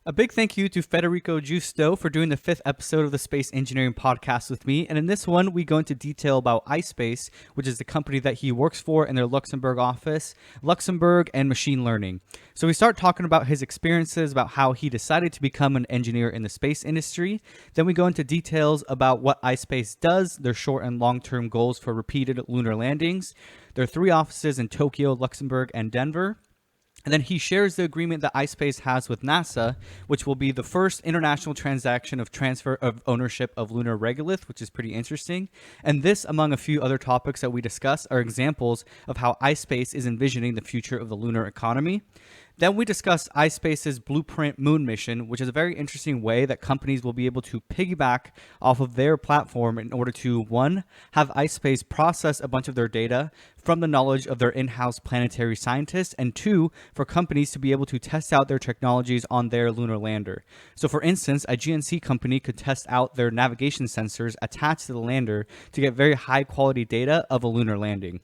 A big thank you to Federico Giusto for doing the 5th episode of the Space Engineering Podcast with me. And in this one, we go into detail about iSpace, which is the company that he works for in their Luxembourg office, Luxembourg, and machine learning. So we start talking about his experiences, about how he decided to become an engineer in the space industry. Then we go into details about what iSpace does, their short and long-term goals for repeated lunar landings, their 3 offices in Tokyo, Luxembourg, and Denver. And then he shares the agreement that iSpace has with NASA, which will be the first international transaction of transfer of ownership of lunar regolith, which is pretty interesting. And this, among a few other topics that we discuss, are examples of how iSpace is envisioning the future of the lunar economy. Then we discuss iSpace's Blueprint Moon mission, which is a very interesting way that companies will be able to piggyback off of their platform in order to, one, have iSpace process a bunch of their data from the knowledge of their in-house planetary scientists, and two, for companies to be able to test out their technologies on their lunar lander. So for instance, a GNC company could test out their navigation sensors attached to the lander to get very high quality data of a lunar landing.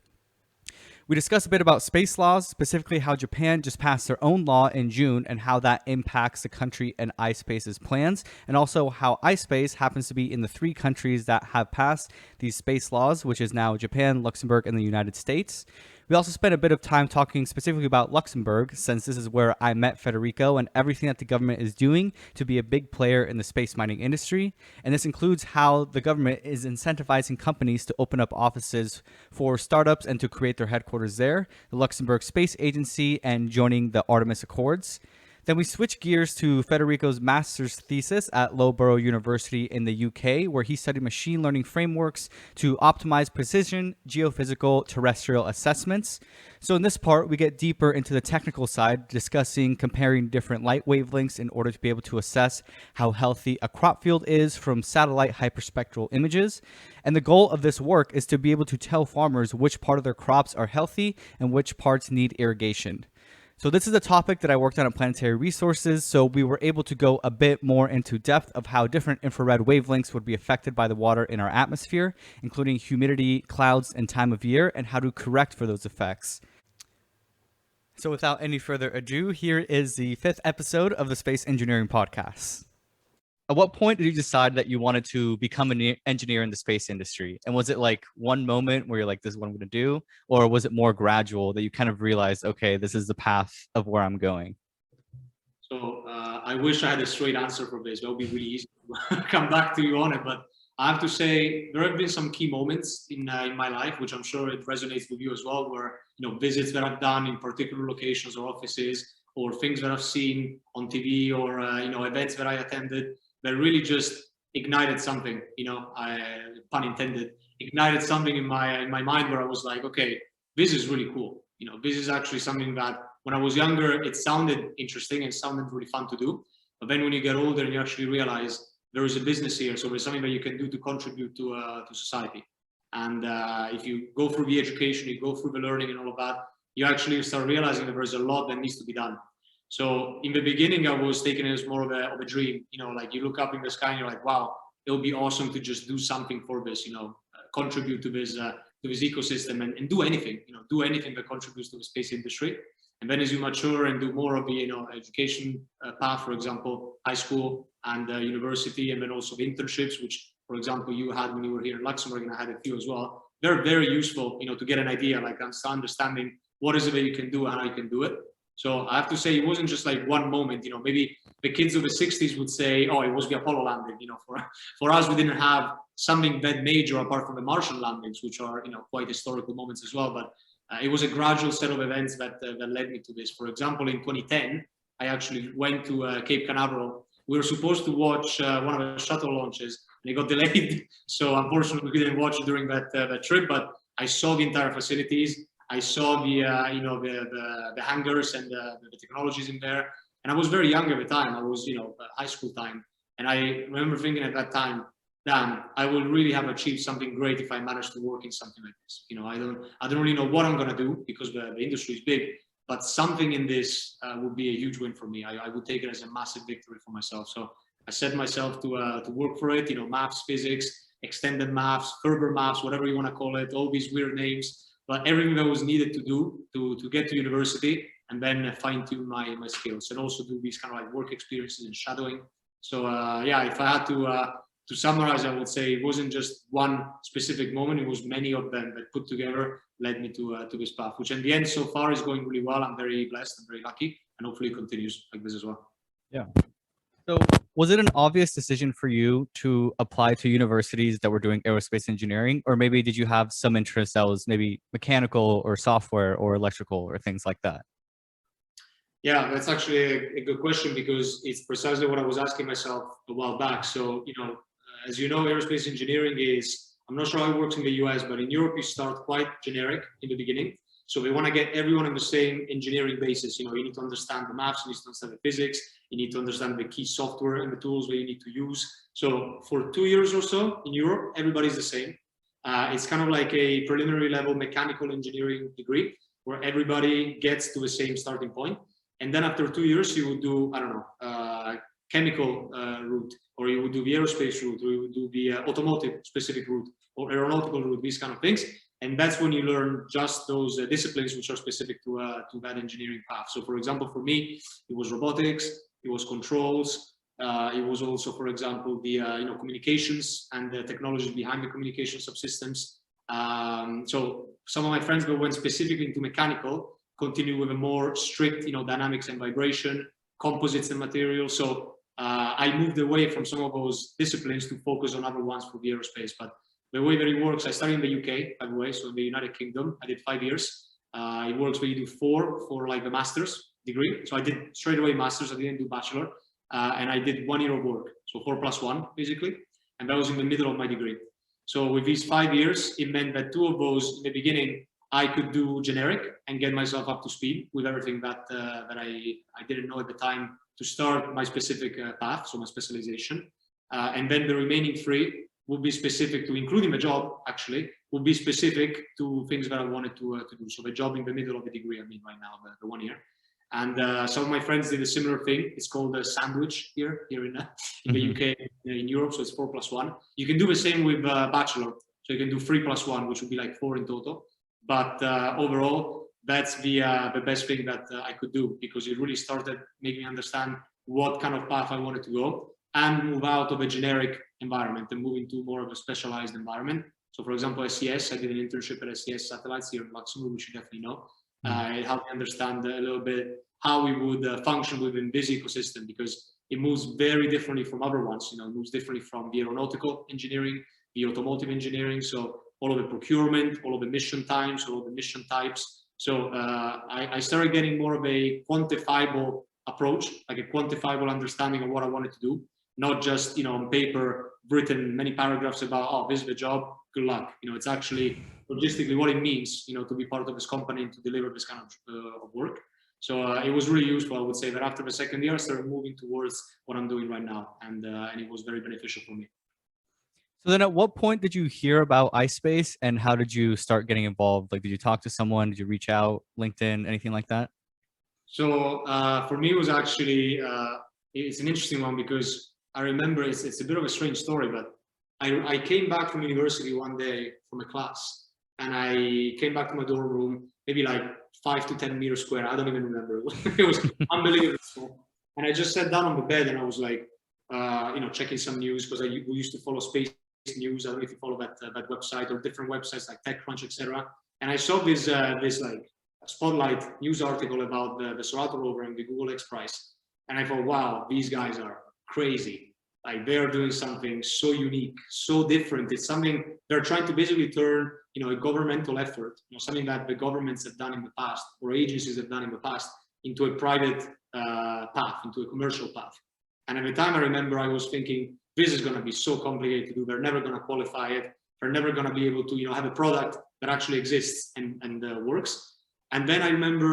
We discuss a bit about space laws, specifically how Japan just passed their own law in June and how that impacts the country and iSpace's plans, and also how iSpace happens to be in the 3 countries that have passed these space laws, which is now Japan, Luxembourg, and the United States. We also spent a bit of time talking specifically about Luxembourg, since this is where I met Federico, and everything that the government is doing to be a big player in the space mining industry. And this includes how the government is incentivizing companies to open up offices for startups and to create their headquarters there, the Luxembourg Space Agency, and joining the Artemis Accords. Then we switch gears to Federico's master's thesis at Loughborough University in the UK, where he studied machine learning frameworks to optimize precision geophysical terrestrial assessments. So in this part, we get deeper into the technical side, discussing comparing different light wavelengths in order to be able to assess how healthy a crop field is from satellite hyperspectral images. And the goal of this work is to be able to tell farmers which part of their crops are healthy and which parts need irrigation. So this is a topic that I worked on at Planetary Resources, so we were able to go a bit more into depth of how different infrared wavelengths would be affected by the water in our atmosphere, including humidity, clouds, and time of year, and how to correct for those effects. So without any further ado, here is the 5th episode of the Space Engineering Podcast. At what point did you decide that you wanted to become an engineer in the space industry? And was it like one moment where you're like, this is what I'm going to do? Or was it more gradual that you kind of realized, okay, this is the path of where I'm going? So I wish I had a straight answer for this. That would be really easy to come back to you on it. But I have to say, there have been some key moments in my life, which I'm sure it resonates with you as well, where, visits that I've done in particular locations or offices, or things that I've seen on TV, or, events that I attended that really just ignited something, pun intended, ignited something in my mind where I was like, okay, this is really cool. This is actually something that when I was younger, it sounded interesting and sounded really fun to do. But then when you get older and you actually realize there is a business here, so there's something that you can do to contribute to society. And if you go through the education, you go through the learning and all of that, you actually start realizing that there's a lot that needs to be done. So in the beginning, I was taking it as more of a dream, like you look up in the sky and you're like, wow, it would be awesome to just do something for this, contribute to this ecosystem and do anything, do anything that contributes to the space industry. And then as you mature and do more of the, education path, for example, high school and university, and then also the internships, which, for example, you had when you were here in Luxembourg, and I had a few as well. They're very useful, to get an idea, like understanding what is it that you can do and how you can do it. So I have to say, it wasn't just like one moment, maybe the kids of the 60s would say, oh, it was the Apollo landing, for us, we didn't have something that major apart from the Martian landings, which are, quite historical moments as well. But it was a gradual set of events that led me to this. For example, in 2010, I actually went to Cape Canaveral. We were supposed to watch one of the shuttle launches and it got delayed. So unfortunately, we didn't watch it during that trip, but I saw the entire facilities. I saw the hangars and the technologies in there, and I was very young at the time. I was high school time, and I remember thinking at that time, damn, I will really have achieved something great if I managed to work in something like this. I don't really know what I'm gonna do because the industry is big, but something in this would be a huge win for me. I would take it as a massive victory for myself. So I set myself to work for it. Maths, physics, extended maths, further maths, whatever you want to call it, all these weird names. But everything that was needed to do to get to university and then fine tune my skills, and also do these kind of like work experiences and shadowing. So yeah, if I had to summarize, I would say it wasn't just one specific moment, it was many of them that put together led me to this path, which in the end so far is going really well. I'm very blessed and very lucky, and hopefully it continues like this as well. Yeah. So was it an obvious decision for you to apply to universities that were doing aerospace engineering, or maybe did you have some interest that was maybe mechanical or software or electrical or things like that? Yeah, that's actually a good question, because it's precisely what I was asking myself a while back. So, as you know, aerospace engineering is, I'm not sure how it works in the US, but in Europe, you start quite generic in the beginning. So we want to get everyone on the same engineering basis. You need to understand the maths, you need to understand the physics, you need to understand the key software and the tools that you need to use. So for 2 years or so in Europe, everybody's the same. It's kind of like a preliminary level mechanical engineering degree where everybody gets to the same starting point. And then after 2 years, you would do, I don't know, chemical route, or you would do the aerospace route, or you would do the automotive specific route, or aeronautical route, these kind of things. And that's when you learn just those disciplines which are specific to that engineering path. So for example, for me, it was robotics, it was controls, it was also, for example, the communications and the technologies behind the communication subsystems. So some of my friends that went specifically into mechanical continue with a more strict, dynamics and vibration, composites and materials. So I moved away from some of those disciplines to focus on other ones for the aerospace. But the way that it works, I studied in the UK, by the way, so in the United Kingdom. I did 5 years. It works where you do 4 for like the master's degree. So I did straight away master's, I didn't do bachelor. And I did 1 year of work, so 4+1 basically. And that was in the middle of my degree. So with these 5 years, it meant that 2 of those in the beginning, I could do generic and get myself up to speed with everything that I didn't know at the time to start my specific path, so my specialization. And then the remaining 3 would be specific to, including the job actually, would be specific to things that I wanted to do. So the job in the middle of the degree, I mean right now, the 1 year. And some of my friends did a similar thing. It's called a sandwich here in the UK, in Europe, so it's 4+1. You can do the same with bachelor. So you can do 3+1, which would be like 4 in total. But overall, that's the best thing that I could do, because it really started making me understand what kind of path I wanted to go and move out of a generic environment and move into more of a specialized environment. So for example, SES, I did an internship at SES Satellites here in Luxembourg, which you definitely know. It helped me understand a little bit how we would function within this ecosystem, because it moves very differently from other ones. It moves differently from the aeronautical engineering, the automotive engineering. So all of the procurement, all of the mission times, all of the mission types. So I started getting more of a quantifiable approach, like a quantifiable understanding of what I wanted to do, not just on paper written many paragraphs about, oh, this is the job, good luck. It's actually logistically what it means, to be part of this company and to deliver this kind of work. So it was really useful. I would say that after the second year, I started moving towards what I'm doing right now, and it was very beneficial for me. So then at what point did you hear about iSpace, and how did you start getting involved? Like, did you talk to someone? Did you reach out, LinkedIn, anything like that? So for me, it was actually, it's an interesting one, because I remember it's a bit of a strange story, but I came back from university one day from a class, and I came back to my dorm room, maybe like 5 to 10 meters square. I don't even remember. It was unbelievable. And I just sat down on the bed, and I was like, checking some news, because we used to follow space news. I don't know if you follow that website, or different websites like TechCrunch, etc. And I saw this like spotlight news article about the Serato rover and the Google X Prize, and I thought, wow, these guys are crazy. Like, they're doing something so unique, so different. It's something they're trying to basically turn, a governmental effort, something that the governments have done in the past, or agencies have done in the past, into a private path, into a commercial path. And at the time, I remember I was thinking, this is going to be so complicated to do. They're never going to qualify it. They're never going to be able to, have a product that actually exists and works. And then I remember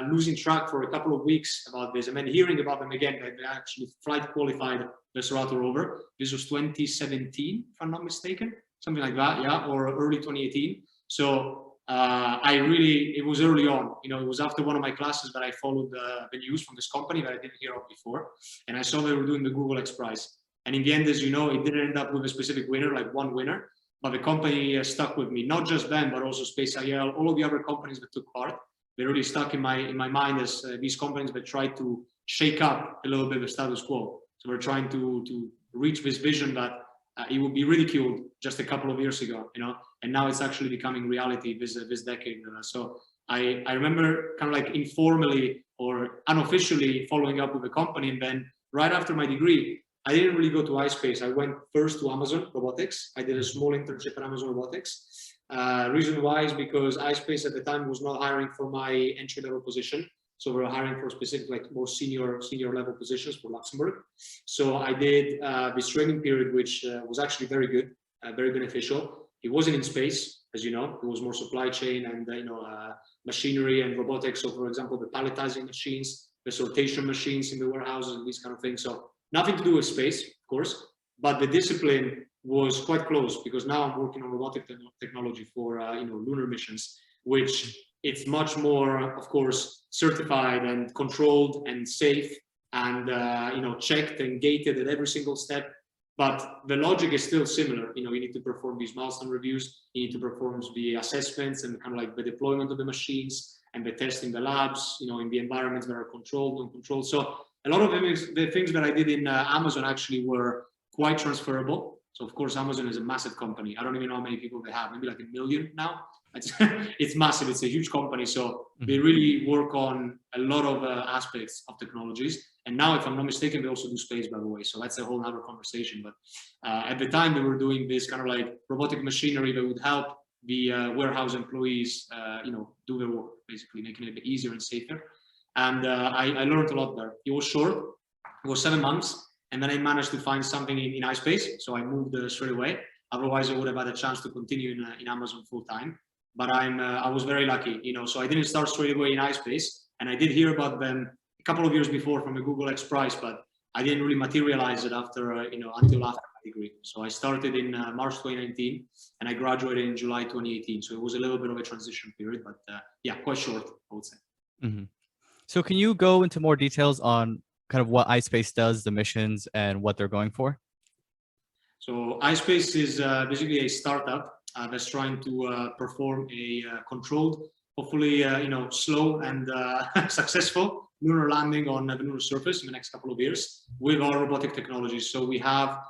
losing track for a couple of weeks about this, and then hearing about them again, that they actually flight qualified the Serato rover. This was 2017, if I'm not mistaken, something like that, yeah, or early 2018. So it was early on. It was after one of my classes that I followed the news from this company that I didn't hear of before, and I saw they were doing the Google X Prize. And in the end, as you know, it didn't end up with a specific winner, like one winner, but the company stuck with me. Not just them, but also Space IL, all of the other companies that took part. they're really stuck in my mind as these companies that try to shake up a little bit the status quo. So we're trying to reach this vision that it would be ridiculed just a couple of years ago, you know, and now it's actually becoming reality this decade. So I remember kind of like informally or unofficially following up with the company, and then right after my degree, I didn't really go to iSpace. I went first to Amazon Robotics. I did a small internship at Amazon Robotics. Reason why is because iSpace at the time was not hiring for my entry-level position. So we were hiring for specific, like more senior level positions for Luxembourg. So I did this training period, which was actually very good, very beneficial. It wasn't in space, as you know. It was more supply chain and machinery and robotics. So, for example, the palletizing machines, the sortation machines in the warehouses, and these kind of things. So nothing to do with space, of course, but the discipline was quite close, because now I'm working on robotic technology for lunar missions, which it's much more, of course, certified and controlled and safe and checked and gated at every single step. But the logic is still similar. You need to perform these milestone reviews, you need to perform the assessments and kind of like the deployment of the machines and the test in the labs, in the environments that are controlled, non-controlled. So a lot of the things that I did in Amazon actually were quite transferable. So of course, Amazon is a massive company. I don't even know how many people they have, maybe like 1 million now. It's massive. It's a huge company. So they really work on a lot of aspects of technologies. And now, if I'm not mistaken, they also do space, by the way. So that's a whole other conversation. But at the time, they were doing this kind of like robotic machinery that would help the warehouse employees, do their work, basically making it a bit easier and safer. And I learned a lot there. It was short. It was 7 months. And then I managed to find something in iSpace. So I moved straight away. Otherwise, I would have had a chance to continue in Amazon full time. But I was very lucky, so I didn't start straight away in iSpace. And I did hear about them a couple of years before from a Google X Prize, but I didn't really materialize it until after my degree. So I started in March 2019 and I graduated in July 2018. So it was a little bit of a transition period, but yeah, quite short, I would say. Mm-hmm. So can you go into more details on kind of what iSpace does, the missions, and what they're going for? So iSpace is basically a startup that's trying to perform a controlled, hopefully, slow and successful lunar landing on the lunar surface in the next couple of years with our robotic technologies. So we have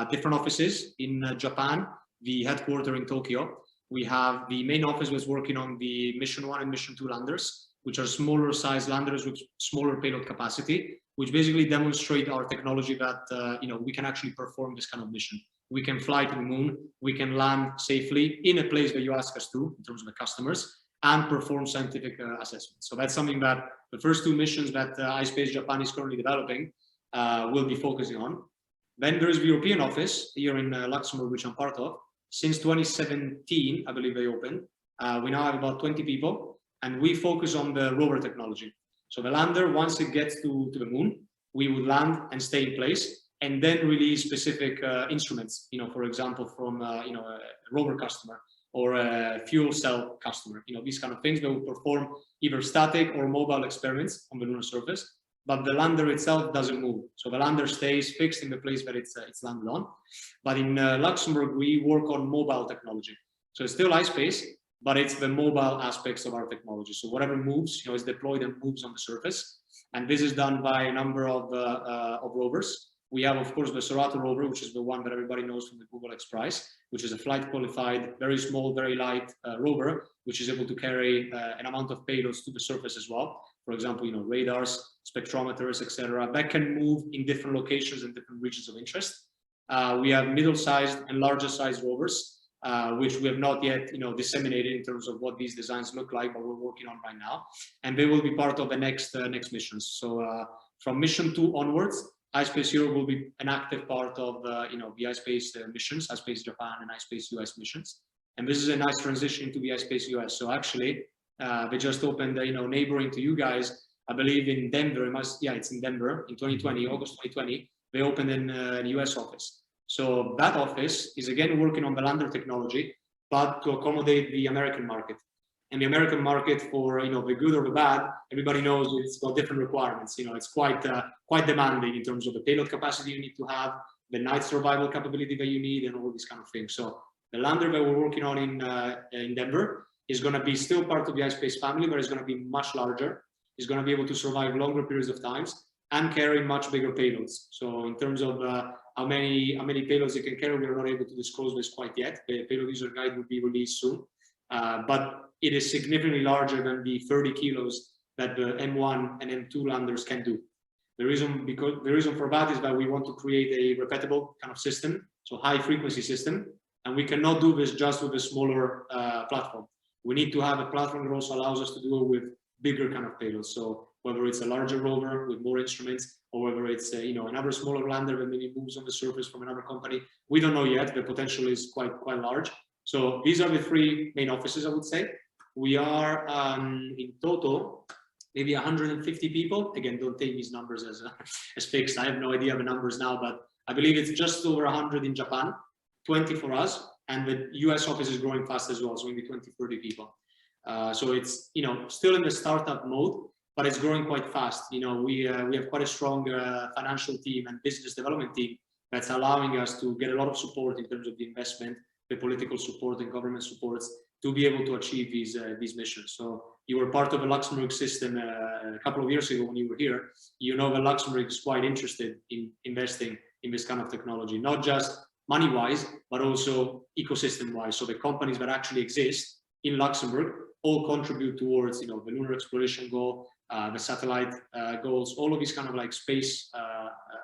different offices in Japan, the headquarters in Tokyo. We have the main office was working on the Mission 1 and Mission 2 landers, which are smaller size landers with smaller payload capacity, which basically demonstrate our technology that we can actually perform this kind of mission. We can fly to the moon, we can land safely in a place that you ask us to, in terms of the customers, and perform scientific assessments. So that's something that the first 2 missions that iSpace Japan is currently developing will be focusing on. Then there is the European office here in Luxembourg, which I'm part of. Since 2017, I believe they opened. We now have about 20 people, and we focus on the rover technology. So the lander, once it gets to the moon, we would land and stay in place, and then release specific instruments, for example, from a rover customer or a fuel cell customer, these kind of things that will perform either static or mobile experiments on the lunar surface, but the lander itself doesn't move. So the lander stays fixed in the place that it's landed on. But in Luxembourg, we work on mobile technology. So it's still iSpace, but it's the mobile aspects of our technology. So whatever moves, is deployed and moves on the surface. And this is done by a number of rovers. We have, of course, the Serato rover, which is the one that everybody knows from the Google X Prize, which is a flight qualified, very small, very light rover, which is able to carry an amount of payloads to the surface as well. For example, radars, spectrometers, etc., that can move in different locations and different regions of interest. We have middle-sized and larger-sized rovers, which we have not yet, disseminated in terms of what these designs look like, but we're working on right now, and they will be part of the next missions. So from mission 2 onwards, iSpace Europe will be an active part of the iSpace missions, iSpace Japan and iSpace US missions, and this is a nice transition to the iSpace US. So actually, they just opened, neighboring to you guys, I believe in Denver. It's in Denver in 2020, August 2020. They opened in the US office. So that office is again working on the lander technology, but to accommodate the American market. And the American market, for the good or the bad, everybody knows it's got different requirements. It's quite demanding in terms of the payload capacity you need to have, the night survival capability that you need, and all these kind of things. So the lander that we're working on in Denver is going to be still part of the iSpace family, but it's going to be much larger. It's going to be able to survive longer periods of times and carry much bigger payloads. So in terms of how many payloads it can carry, we're not able to disclose this quite yet. The payload user guide will be released soon, but it is significantly larger than the 30 kilos that the M1 and M2 landers can do. The reason for that is that we want to create a repeatable kind of system, so high frequency system, and we cannot do this just with a smaller platform. We need to have a platform that also allows us to do it with bigger kind of payloads. So whether it's a larger rover with more instruments, or whether it's another smaller lander that maybe moves on the surface from another company, we don't know yet. The potential is quite large. So these are the three main offices, I would say. We are in total maybe 150 people. Again, don't take these numbers as fixed. I have no idea the numbers now, but I believe it's just over 100 in Japan, 20 for us, and the US office is growing fast as well, so maybe 20, 30 people. So it's still in the startup mode, but it's growing quite fast. We have quite a strong financial team and business development team that's allowing us to get a lot of support in terms of the investment, the political support and government supports to be able to achieve these missions. So you were part of a Luxembourg system a couple of years ago when you were here. That Luxembourg is quite interested in investing in this kind of technology, not just money-wise, but also ecosystem-wise. So the companies that actually exist in Luxembourg all contribute towards, the lunar exploration goal, the satellite goals. All of these kind of like space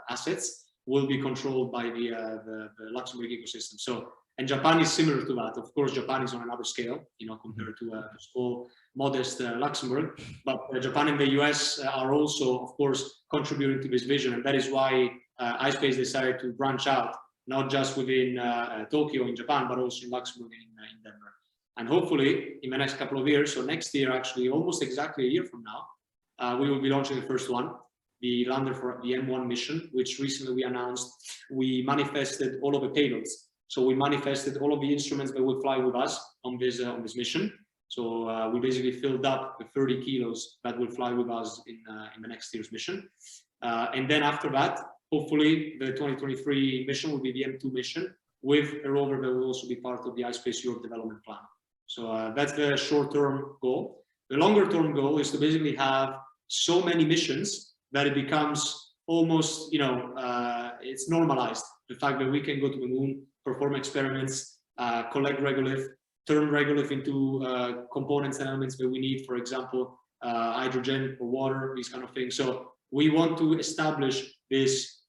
assets will be controlled by the Luxembourg ecosystem. So, and Japan is similar to that. Of course, Japan is on another scale, compared to a small, modest Luxembourg. But Japan and the US are also, of course, contributing to this vision, and that is why iSpace decided to branch out, not just within Tokyo in Japan, but also in Luxembourg in Denver. And hopefully, in the next couple of years, so next year, actually, almost exactly a year from now, we will be launching the first one, the lander for the M1 mission, which recently we announced. We manifested all of the payloads. So we manifested all of the instruments that will fly with us on this mission. So we basically filled up the 30 kilos that will fly with us in the next year's mission. And then after that, hopefully the 2023 mission will be the M2 mission with a rover that will also be part of the iSpace Europe development plan. So that's the short-term goal. The longer-term goal is to basically have so many missions that it becomes almost, it's normalized. The fact that we can go to the moon, perform experiments, collect regolith, turn regolith into components and elements that we need, for example, hydrogen or water, these kind of things. So we want to establish this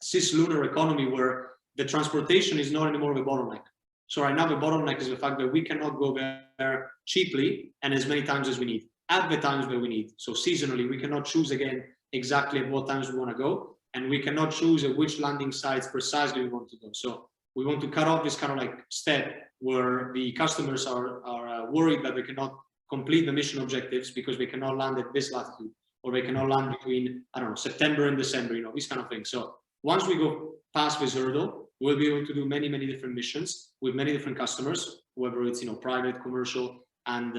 cis-lunar economy where the transportation is not anymore the bottleneck. So right now the bottleneck is the fact that we cannot go there cheaply and as many times as we need, at the times that we need. So seasonally, we cannot choose again exactly at what times we want to go, and we cannot choose at which landing sites precisely we want to go. So we want to cut off this kind of like step where the customers are worried that they cannot complete the mission objectives because they cannot land at this latitude, or they cannot land between, I don't know, September and December, these kind of things. So once we go past this hurdle, we'll be able to do many, many different missions with many different customers, whether it's, private, commercial, and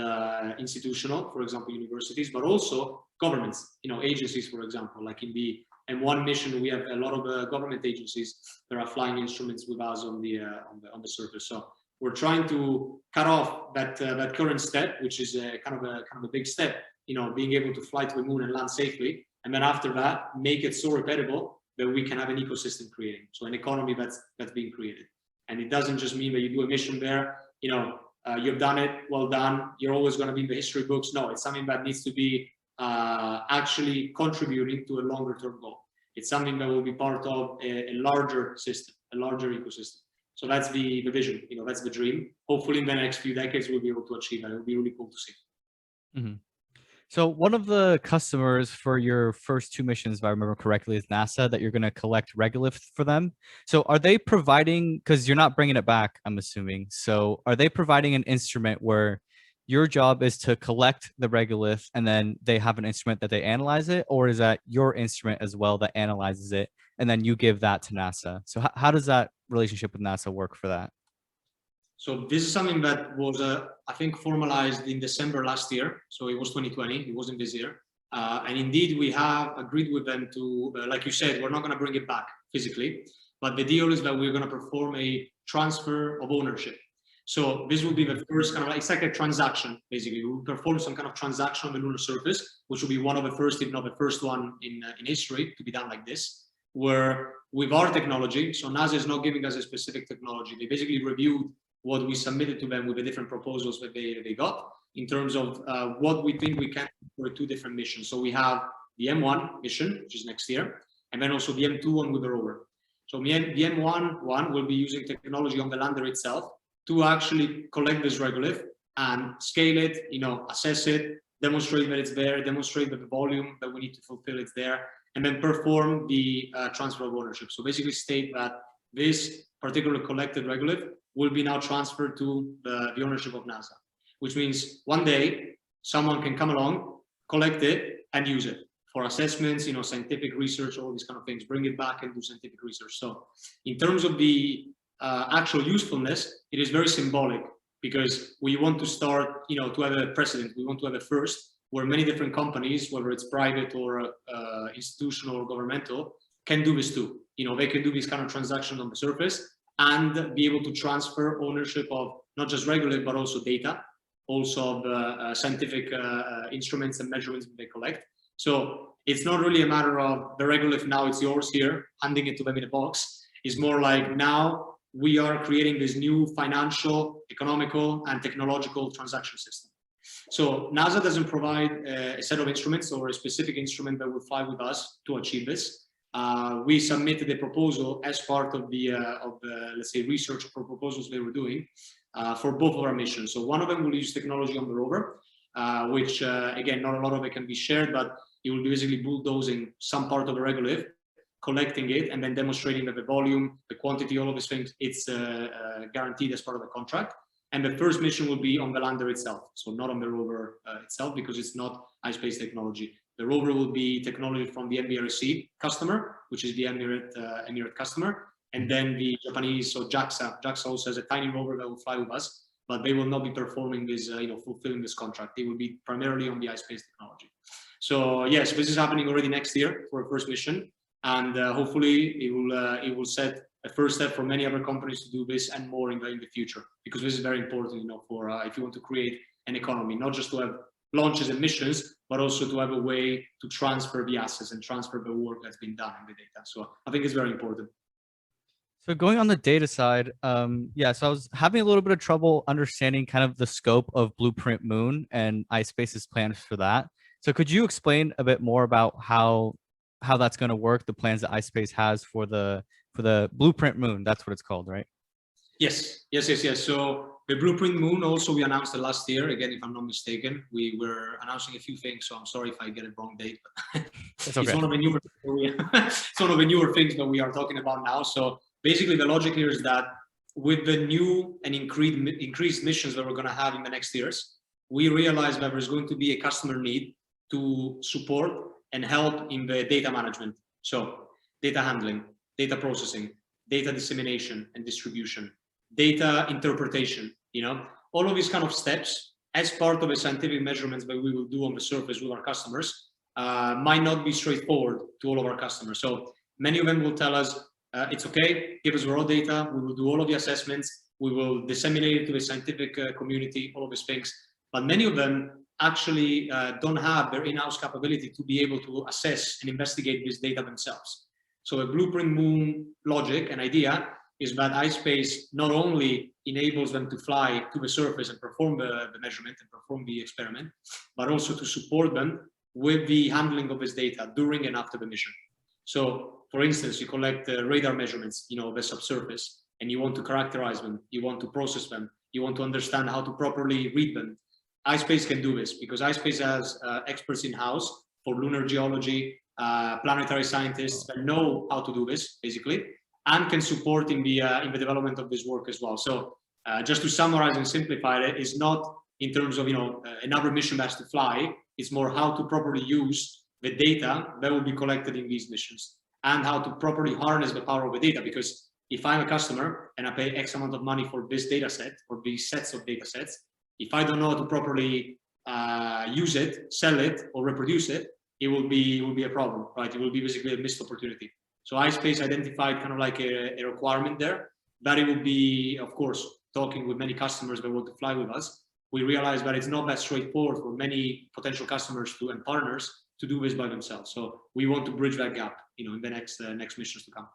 institutional, for example, universities, but also governments, agencies, for example, like in the M1 mission, we have a lot of government agencies that are flying instruments with us on the surface. So we're trying to cut off that current step, which is kind of a big step, being able to fly to the moon and land safely, and then after that, make it so repeatable that we can have an ecosystem creating, so an economy that's being created. And it doesn't just mean that you do a mission there, you've done it, well done, you're always going to be in the history books. No, it's something that needs to be actually contributing to a longer term goal. It's something that will be part of a larger system, a larger ecosystem. So that's the vision, that's the dream. Hopefully in the next few decades, we'll be able to achieve that. It will be really cool to see. Mm-hmm. So one of the customers for your first two missions, if I remember correctly, is NASA, that you're going to collect regolith for them. So are they providing, because you're not bringing it back, I'm assuming. So are they providing an instrument where your job is to collect the regolith and then they have an instrument that they analyze it? Or is that your instrument as well that analyzes it and then you give that to NASA? So how does that relationship with NASA work for that? So this is something that was, I think, formalized in December last year. So it was 2020, it wasn't this year. And indeed, we have agreed with them to, like you said, we're not going to bring it back physically, but the deal is that we're going to perform a transfer of ownership. So this will be the first kind of like, it's like a transaction, basically. We'll perform some kind of transaction on the lunar surface, which will be one of the first, if not the first one in history to be done like this, where with our technology, so NASA is not giving us a specific technology. They basically reviewed what we submitted to them with the different proposals that they got in terms of what we think we can do for 2 different missions. So we have the M1 mission, which is next year, and then also the M2 one with the rover. So the M1 one will be using technology on the lander itself to actually collect this regolith and scale it, assess it, demonstrate that it's there, demonstrate that the volume that we need to fulfill is there, and then perform the transfer of ownership. So basically state that this particular collected regolith will be now transferred to the ownership of NASA, which means one day someone can come along, collect it, and use it for assessments, scientific research, all these kind of things, bring it back and do scientific research. So in terms of the actual usefulness, it is very symbolic because we want to start, to have a precedent. We want to have a first where many different companies, whether it's private or institutional or governmental, can do this too. They can do this kind of transaction on the surface and be able to transfer ownership of not just regolith, but also data, also of scientific instruments and measurements that they collect. So it's not really a matter of the regolith, now it's yours here, handing it to them in a box. It's more like now we are creating this new financial, economical, and technological transaction system. So NASA doesn't provide a set of instruments or a specific instrument that will fly with us to achieve this. We submitted a proposal as part of the let's say research proposals they were doing for both of our missions. So one of them will use technology on the rover, which again, not a lot of it can be shared, but it will be basically bulldozing some part of the regolith, collecting it, and then demonstrating that the volume, the quantity, all of these things, it's guaranteed as part of the contract. And the first mission will be on the lander itself, so not on the rover itself, because it's not ISpace technology. The rover will be technology from the MBRC customer, which is the Emirate customer, and then the Japanese, so JAXA. JAXA also has a tiny rover that will fly with us, but they will not be performing this, fulfilling this contract. They will be primarily on the ISpace technology. So yes, this is happening already next year for a first mission, and hopefully it will set a first step for many other companies to do this and more in the future, because this is very important, for if you want to create an economy, not just to have launches and missions, but also to have a way to transfer the assets and transfer the work that's been done in the data. So I think it's very important. So going on the data side, so I was having a little bit of trouble understanding kind of the scope of Blueprint Moon and iSpace's plans for that. So could you explain a bit more about how that's going to work, the plans that iSpace has for the Blueprint Moon? That's what it's called, right? Yes. So the Blueprint Moon also we announced it last year. Again, if I'm not mistaken, we were announcing a few things. So I'm sorry if I get it wrong date. But it's okay. It's one of the newer things that we are talking about now. So basically, the logic here is that with the new and increased missions that we're going to have in the next years, we realize that there's going to be a customer need to support and help in the data management. So data handling, data processing, data dissemination and distribution, data interpretation, all of these kind of steps as part of the scientific measurements that we will do on the surface with our customers might not be straightforward to all of our customers. So many of them will tell us, it's okay, give us raw data, we will do all of the assessments, we will disseminate it to the scientific community, all of these things. But many of them actually don't have their in-house capability to be able to assess and investigate this data themselves. So a Blueprint Moon logic and idea is that iSpace not only enables them to fly to the surface and perform the measurement and perform the experiment, but also to support them with the handling of this data during and after the mission. So for instance, you collect radar measurements, the subsurface, and you want to characterize them, you want to process them, you want to understand how to properly read them. iSpace can do this because iSpace has experts in-house for lunar geology, planetary scientists that know how to do this basically, and can support in the development of this work as well. So just to summarize and simplify it, is not in terms of another mission that has to fly. It's more how to properly use the data that will be collected in these missions and how to properly harness the power of the data. Because if I'm a customer and I pay X amount of money for this data set or these sets of data sets, if I don't know how to properly use it, sell it, or reproduce it, it will be a problem, right? It will be basically a missed opportunity. So iSpace identified kind of like a requirement there, that it will be, of course, talking with many customers that want to fly with us, we realized that it's not that straightforward for many potential customers and partners to do this by themselves. So we want to bridge that gap, in the next missions to come.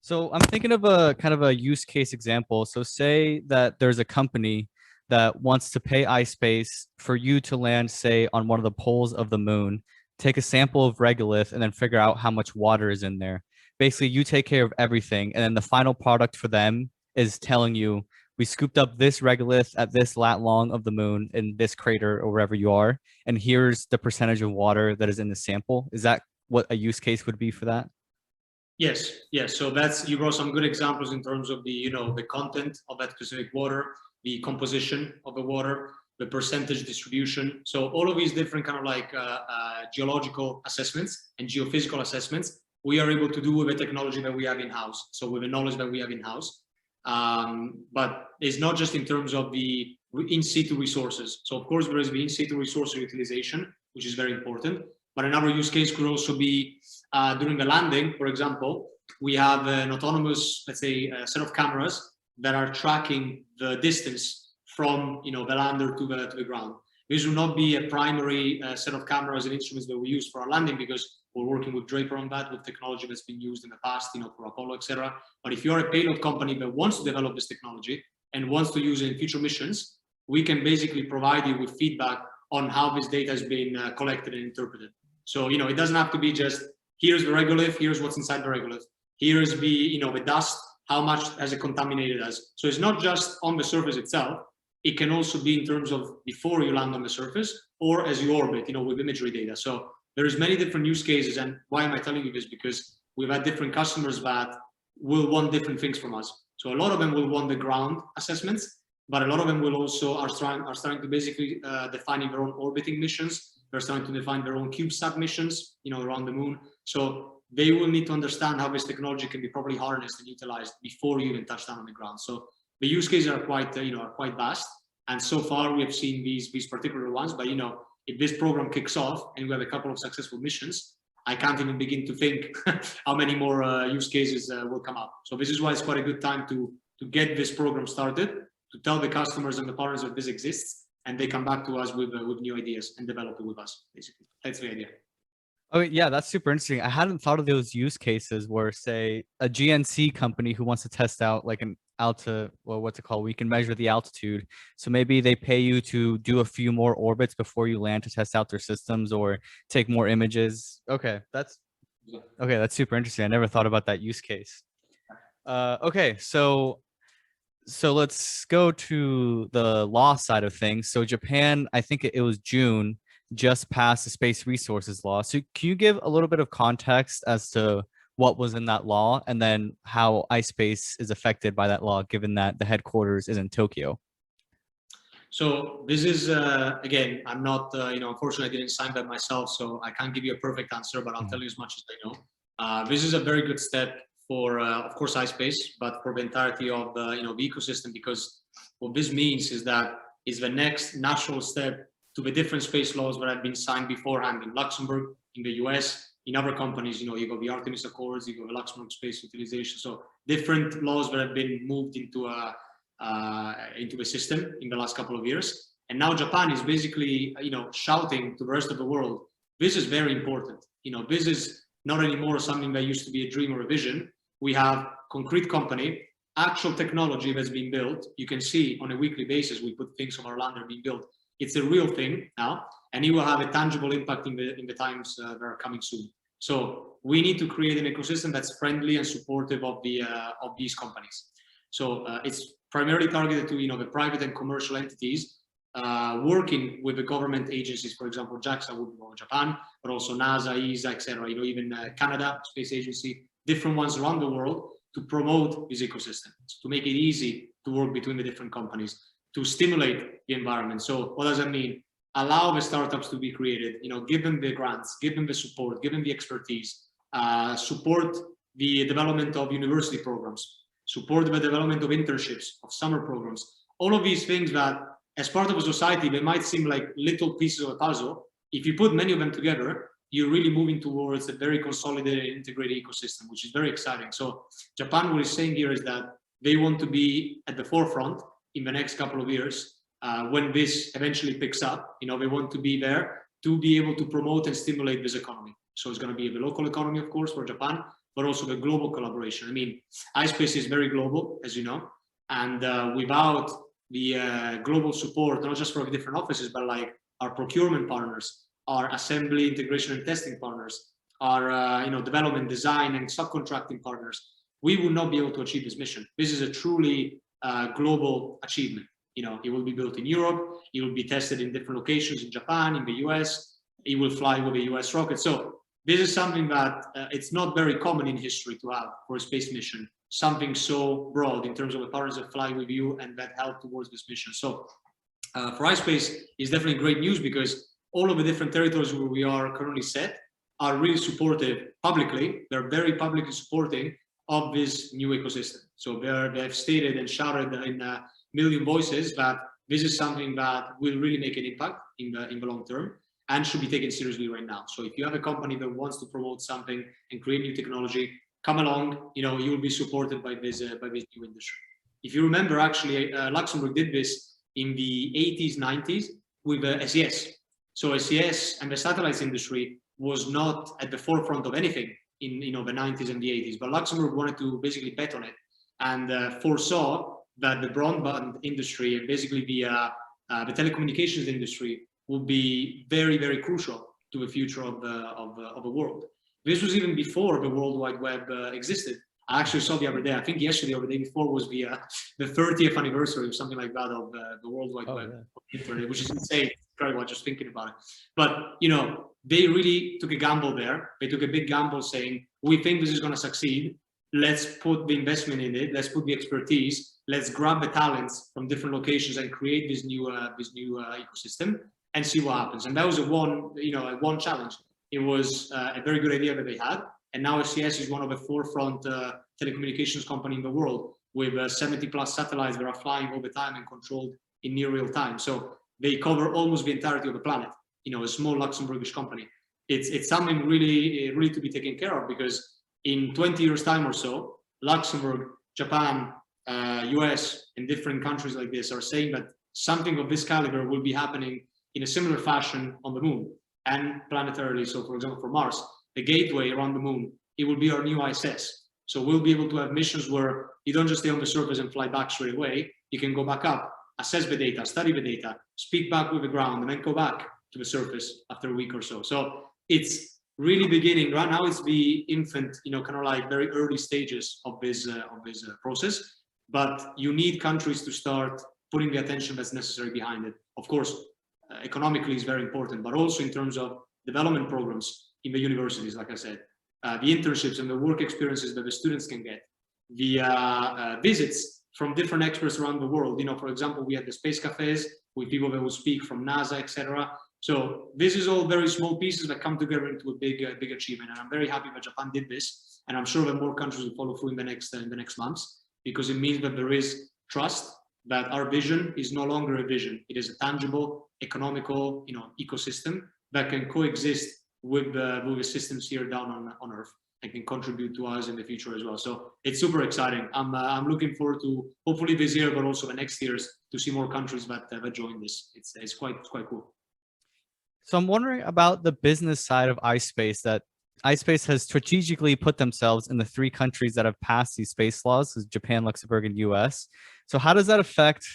So I'm thinking of a kind of a use case example. So say that there's a company that wants to pay iSpace for you to land, say, on one of the poles of the moon, take a sample of regolith, and then figure out how much water is in there. Basically, you take care of everything, and then the final product for them is telling you, we scooped up this regolith at this lat long of the moon in this crater or wherever you are, and here's the percentage of water that is in the sample. Is that what a use case would be for that? Yes. So you brought some good examples in terms of the the content of that specific water, the composition of the water, the percentage distribution. So all of these different kind of like geological assessments and geophysical assessments, we are able to do with the technology that we have in-house. So with the knowledge that we have in-house. But it's not just in terms of the in-situ resources. So of course there is the in-situ resource utilization, which is very important. But another use case could also be during the landing, for example, we have an autonomous, let's say, set of cameras that are tracking the distance from the lander to the ground. This will not be a primary set of cameras and instruments that we use for our landing, because we're working with Draper on that, with technology that's been used in the past, for Apollo, etc. But if you're a payload company that wants to develop this technology and wants to use it in future missions, we can basically provide you with feedback on how this data has been collected and interpreted. So, it doesn't have to be just, here's the regolith, here's what's inside the regolith, here's the, the dust, how much has it contaminated us. So it's not just on the surface itself, it can also be in terms of before you land on the surface or as you orbit, with imagery data. So there's many different use cases. And why am I telling you this? Because we've had different customers that will want different things from us. So a lot of them will want the ground assessments, but a lot of them will also are starting to basically defining their own orbiting missions. They're starting to define their own CubeSat missions, around the moon. So they will need to understand how this technology can be properly harnessed and utilized before you even touch down on the ground. So the use cases are quite vast. And so far we have seen these particular ones. But if this program kicks off and we have a couple of successful missions, I can't even begin to think how many more use cases will come up. So this is why it's quite a good time to get this program started, to tell the customers and the partners that this exists, and they come back to us with new ideas and develop it with us, basically. That's the idea. Oh, yeah, that's super interesting. I hadn't thought of those use cases where, say, a GNC company who wants to test out like an what's it called? We can measure the altitude. So maybe they pay you to do a few more orbits before you land to test out their systems or take more images. Okay, that's super interesting. I never thought about that use case. Okay, so let's go to the law side of things. So Japan, I think it was June, just passed the space resources law. So can you give a little bit of context as to what was in that law and then how iSpace is affected by that law, given that the headquarters is in Tokyo? So this is, again, I'm not, unfortunately I didn't sign that myself, so I can't give you a perfect answer, but I'll tell you as much as I know. This is a very good step for, of course, iSpace, but for the entirety of the, the ecosystem, because what this means is that is the next natural step to the different space laws that have been signed beforehand in Luxembourg, in the US, in other companies. You got the Artemis Accords, you got the Luxembourg space utilization. So different laws that have been moved into the system in the last couple of years. And now Japan is basically, shouting to the rest of the world, this is very important. This is not anymore something that used to be a dream or a vision. We have concrete company, actual technology that's being built. You can see on a weekly basis, we put things on our lander being built. It's a real thing now, and it will have a tangible impact in the times that are coming soon. So we need to create an ecosystem that's friendly and supportive of these companies. So it's primarily targeted to the private and commercial entities working with the government agencies, for example, JAXA would be Japan, but also NASA, ESA, etc. Even Canada Space Agency, different ones around the world to promote this ecosystem, to make it easy to work between the different companies, to stimulate the environment. So what does that mean? Allow the startups to be created, give them the grants, give them the support, give them the expertise, support the development of university programs, support the development of internships, of summer programs, all of these things that as part of a society, they might seem like little pieces of a puzzle. If you put many of them together, you're really moving towards a very consolidated, integrated ecosystem, which is very exciting. So Japan, what it's saying here is that they want to be at the forefront in the next couple of years. When this eventually picks up, they want to be there to be able to promote and stimulate this economy. So it's going to be the local economy, of course, for Japan, but also the global collaboration. I mean, iSpace is very global, as you know, and without the global support, not just for the different offices, but like our procurement partners, our assembly, integration, and testing partners, our development, design, and subcontracting partners, we will not be able to achieve this mission. This is a truly global achievement. It will be built in Europe. It will be tested in different locations in Japan, in the US. It will fly with a US rocket. So this is something that it's not very common in history to have for a space mission, something so broad in terms of the partners that fly with you and that help towards this mission. So for iSpace, it's definitely great news because all of the different territories where we are currently set are really supportive publicly. They're very publicly supporting of this new ecosystem. So they've stated and shouted in million voices that this is something that will really make an impact in the long term and should be taken seriously right now. So if you have a company that wants to promote something and create new technology, come along. You will be supported by this new industry. If you remember, actually, Luxembourg did this in the 80s, 90s with SES. So SES and the satellites industry was not at the forefront of anything in the 90s and the 80s, but Luxembourg wanted to basically bet on it and foresaw that the broadband industry and basically the telecommunications industry would be very, very crucial to the future of the world. This was even before the World Wide Web existed. I actually saw the other day, I think yesterday or the day before was the 30th anniversary or something like that of the World Wide Web, yeah. Internet, which is insane. It's incredible just thinking about it. But, they really took a gamble there. They took a big gamble saying, we think this is going to succeed. Let's put the investment in it. Let's put the expertise. Let's grab the talents from different locations and create this new ecosystem and see what happens. And that was a one challenge. It was a very good idea that they had. And now SES is one of the forefront telecommunications company in the world with 70 plus satellites that are flying all the time and controlled in near real time. So they cover almost the entirety of the planet. A small Luxembourgish company. It's something really, really to be taken care of because in 20 years time or so, Luxembourg, Japan, US, and different countries like this are saying that something of this caliber will be happening in a similar fashion on the moon and planetarily. So for example, for Mars, the gateway around the moon, it will be our new ISS. So we'll be able to have missions where you don't just stay on the surface and fly back straight away. You can go back up, assess the data, study the data, speak back with the ground, and then go back to the surface after a week or so. So it's really beginning. Right now it's the infant, kind of like very early stages of this process. But you need countries to start putting the attention that's necessary behind it. Of course, economically is very important, but also in terms of development programs in the universities, like I said, the internships and the work experiences that the students can get, the visits from different experts around the world. For example, we had the space cafes with people that will speak from NASA, etc. So this is all very small pieces that come together into a big achievement. And I'm very happy that Japan did this. And I'm sure that more countries will follow through in the next months, because it means that there is trust that our vision is no longer a vision. It is a tangible, economical, ecosystem that can coexist with the systems here down on Earth and can contribute to us in the future as well. So it's super exciting. I'm looking forward to hopefully this year, but also the next years to see more countries that join this. It's quite cool. So I'm wondering about the business side of iSpace, that iSpace has strategically put themselves in the 3 countries that have passed these space laws, is Japan, Luxembourg, and US. So how does that affect,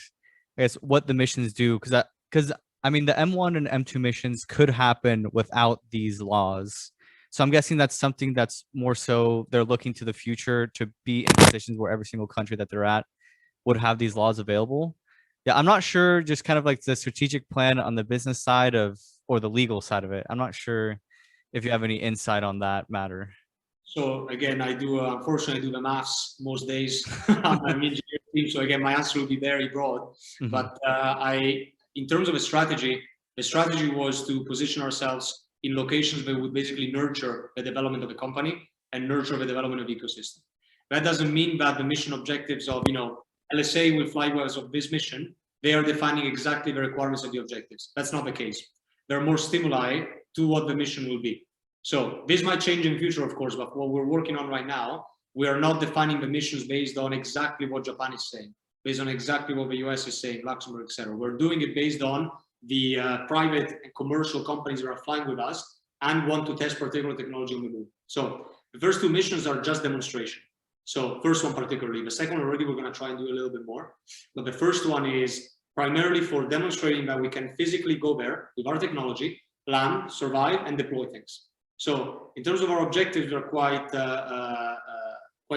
I guess, what the missions do? Because I mean, the M1 and M2 missions could happen without these laws. So I'm guessing that's something that's more so they're looking to the future to be in positions where every single country that they're at would have these laws available. Yeah, I'm not sure, just kind of like the strategic plan on the business side or the legal side of it. I'm not sure if you have any insight on that matter. So again, unfortunately, I do the maths most days. I'm an engineer team, so again, my answer will be very broad. Mm-hmm. But in terms of a strategy, the strategy was to position ourselves in locations that would basically nurture the development of the company and nurture the development of the ecosystem. That doesn't mean that the mission objectives of, LSA will fly webs of this mission, they are defining exactly the requirements of the objectives. That's not the case. There are more stimuli to what the mission will be. So this might change in the future, of course, but what we're working on right now we are not defining the missions based on exactly what Japan is saying, based on exactly what the US is saying, Luxembourg, etc. We're doing it based on the private and commercial companies that are flying with us and want to test particular technology on the moon. So the first two missions are just demonstration. So first one particularly, the second one already we're going to try and do a little bit more. But the first one is primarily for demonstrating that we can physically go there with our technology, land, survive, and deploy things. So in terms of our objectives, they're quite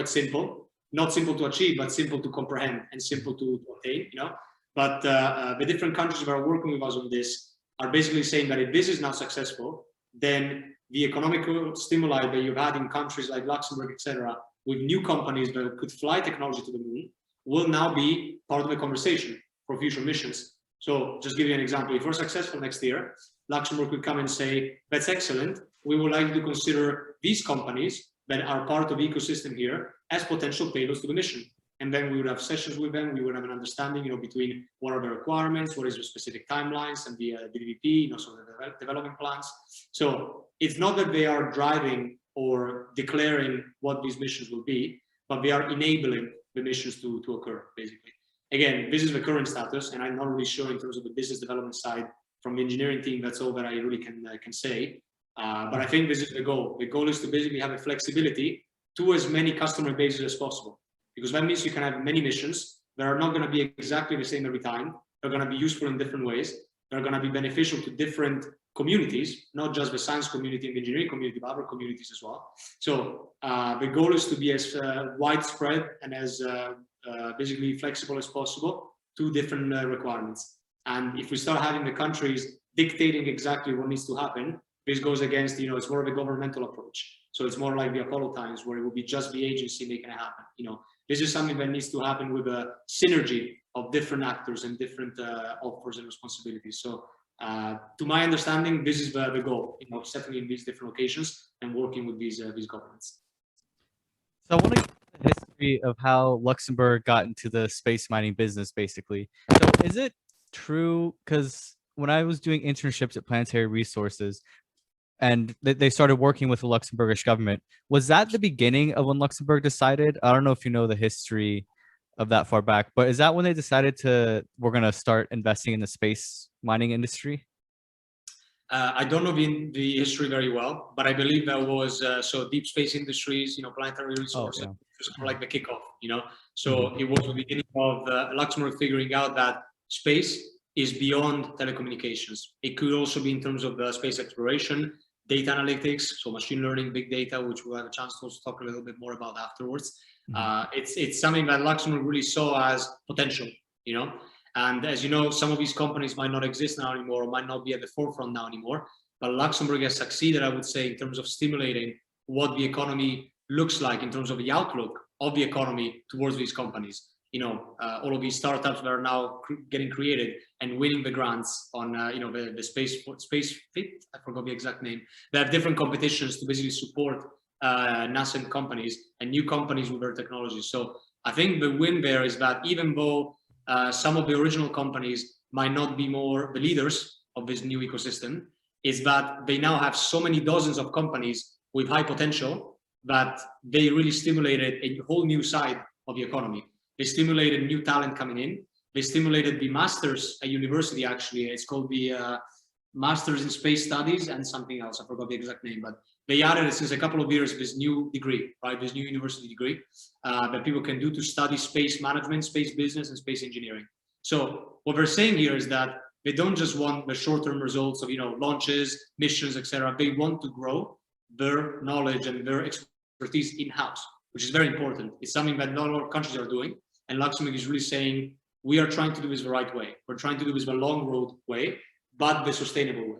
simple. Not simple to achieve, but simple to comprehend and simple to attain, you know. But the different countries that are working with us on this are basically saying that if this is not successful, then the economical stimuli that you've had in countries like Luxembourg, etc., with new companies that could fly technology to the moon, will now be part of the conversation for future missions. So just give you an example. If we're successful next year, Luxembourg could come and say, that's excellent. We would like to consider these companies that are part of the ecosystem here as potential payloads to the mission. And then we would have sessions with them. We would have an understanding, you know, between what are the requirements, what is the specific timelines, and the DVP, you know, so the development plans. So it's not that they are driving or declaring what these missions will be, but they are enabling the missions to occur, basically. Again, this is the current status, and I'm not really sure in terms of the business development side from the engineering team. That's all that I really can say. But I think this is the goal. The goal is to basically have a flexibility to as many customer bases as possible, because that means you can have many missions that are not going to be exactly the same every time. They're going to be useful in different ways. They're going to be beneficial to different communities, not just the science community and the engineering community, but other communities as well. So the goal is to be as widespread and as basically flexible as possible to different requirements. And if we start having the countries dictating exactly what needs to happen, this goes against, you know, it's more of a governmental approach. So it's more like the Apollo times where it will be just the agency making it happen. You know, this is something that needs to happen with a synergy of different actors and different offers and responsibilities. So to my understanding, this is the goal, you know, settling in these different locations and working with these governments. So I want to get the history of how Luxembourg got into the space mining business, basically. So is it true? Because when I was doing internships at Planetary Resources, and they started working with the Luxembourgish government, was that the beginning of when Luxembourg decided? I don't know if you know the history of that far back, but is that when they decided we're going to start investing in the space mining industry? I don't know the history very well, but I believe that was so Deep Space Industries, you know, Planetary Resources, Oh, yeah. just like the kickoff, you know. So it was the beginning of Luxembourg figuring out that space is beyond telecommunications. It could also be in terms of space exploration, data analytics, so machine learning, big data, which we'll have a chance to also talk a little bit more about afterwards. It's something that Luxembourg really saw as potential, you know. And as you know, some of these companies might not exist now anymore, or might not be at the forefront now anymore. But Luxembourg has succeeded, I would say, in terms of stimulating what the economy looks like in terms of the outlook of the economy towards these companies. You know, all of these startups that are now getting created and winning the grants on, you know, the space fit. I forgot the exact name. They have different competitions to basically support nascent companies and new companies with their technology. So I think the win there is that even though some of the original companies might not be more the leaders of this new ecosystem, is that they now have so many dozens of companies with high potential that they really stimulated a whole new side of the economy. They stimulated new talent coming in. They stimulated the masters at university, actually. It's called the Masters in Space Studies and something else. I forgot the exact name, but they added since a couple of years this new degree, right? This new university degree that people can do to study space management, space business, and space engineering. So what we're saying here is that they don't just want the short-term results of, you know, launches, missions, etc. They want to grow their knowledge and their expertise in-house, which is very important. It's something that not a lot of countries are doing. And Luxembourg is really saying, we are trying to do this the right way. We're trying to do this the long road way, but the sustainable way.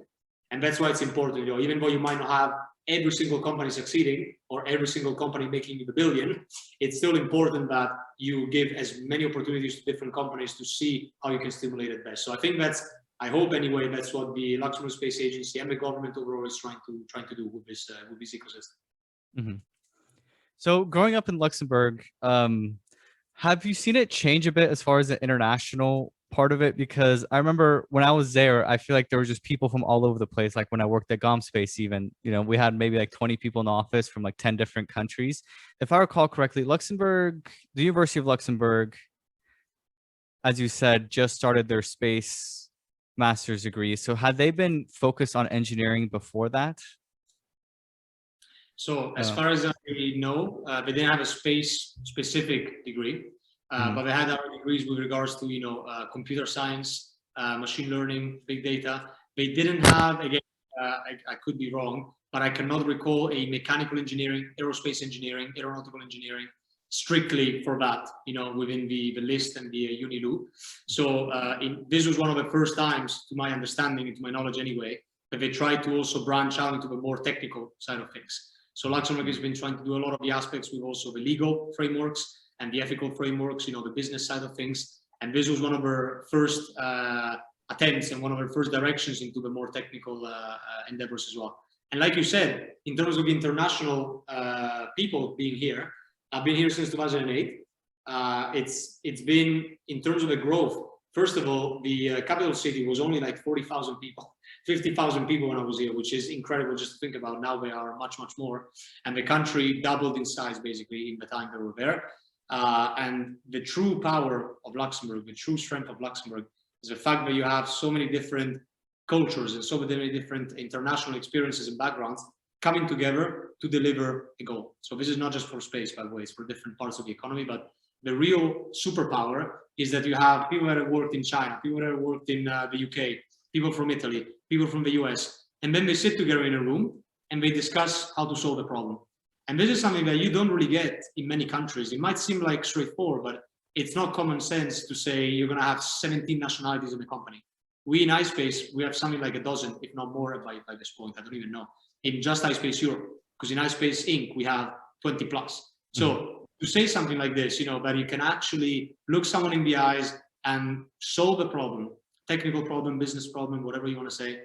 And that's why it's important, you know, even though you might not have every single company succeeding or every single company making you the billion, it's still important that you give as many opportunities to different companies to see how you can stimulate it best. So I think that's, I hope anyway, that's what the Luxembourg Space Agency and the government overall is trying to do with this ecosystem. So growing up in Luxembourg, have you seen it change a bit as far as the international part of it because I remember when I was there, I feel like there were just people from all over the place. Like when I worked at GomSpace, even, we had maybe like 20 people in the office from like 10 different countries. If I recall correctly, Luxembourg, the University of Luxembourg, as you said, just started their space master's degree. So had they been focused on engineering before that? So as far as I know, they didn't have a space specific degree, but they had other degrees with regards to, computer science, machine learning, big data. They didn't have, again, I could be wrong, but I cannot recall a mechanical engineering, aerospace engineering, aeronautical engineering, strictly for that, within the list and the UniLu. So this was one of the first times, to my understanding and to my knowledge anyway, that they tried to also branch out into the more technical side of things. So Luxembourg has been trying to do a lot of the aspects with also the legal frameworks and the ethical frameworks, the business side of things. And this was one of our first attempts and one of our first directions into the more technical endeavors as well. And like you said, in terms of international people being here, I've been here since 2008. It's been, in terms of the growth, first of all, the capital city was only like 40,000 people. 50,000 people when I was here, which is incredible just to think about. Now they are much, much more. And the country doubled in size, basically, in the time they were there. And the true power of Luxembourg, the true strength of Luxembourg, is the fact that you have so many different cultures and so many different international experiences and backgrounds coming together to deliver a goal. So this is not just for space, by the way, it's for different parts of the economy. But the real superpower is that you have people that have worked in China, people that have worked in the UK, people from Italy, people from the US, and then they sit together in a room and they discuss how to solve the problem. And this is something that you don't really get in many countries. It might seem like straightforward, but it's not common sense to say you're going to have 17 nationalities in the company. We in iSpace, we have something like a dozen, if not more by this point. I don't even know. In just iSpace Europe, because in iSpace Inc., we have 20 plus. So to say something like this, that you can actually look someone in the eyes and solve a problem, technical problem, business problem, whatever you want to say,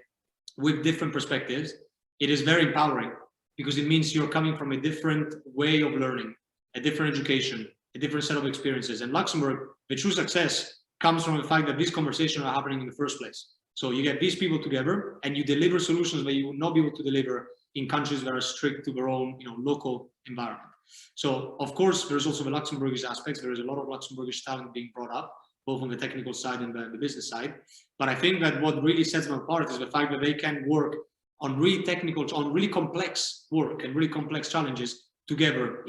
with different perspectives, it is very empowering because it means you're coming from a different way of learning, a different education, a different set of experiences. And Luxembourg, the true success comes from the fact that these conversations are happening in the first place. So you get these people together and you deliver solutions that you would not be able to deliver in countries that are strict to their own, local environment. So of course, there's also the Luxembourgish aspects. There is a lot of Luxembourgish talent being brought up, both on the technical side and the business side. But I think that what really sets them apart is the fact that they can work on really technical, on really complex work and really complex challenges together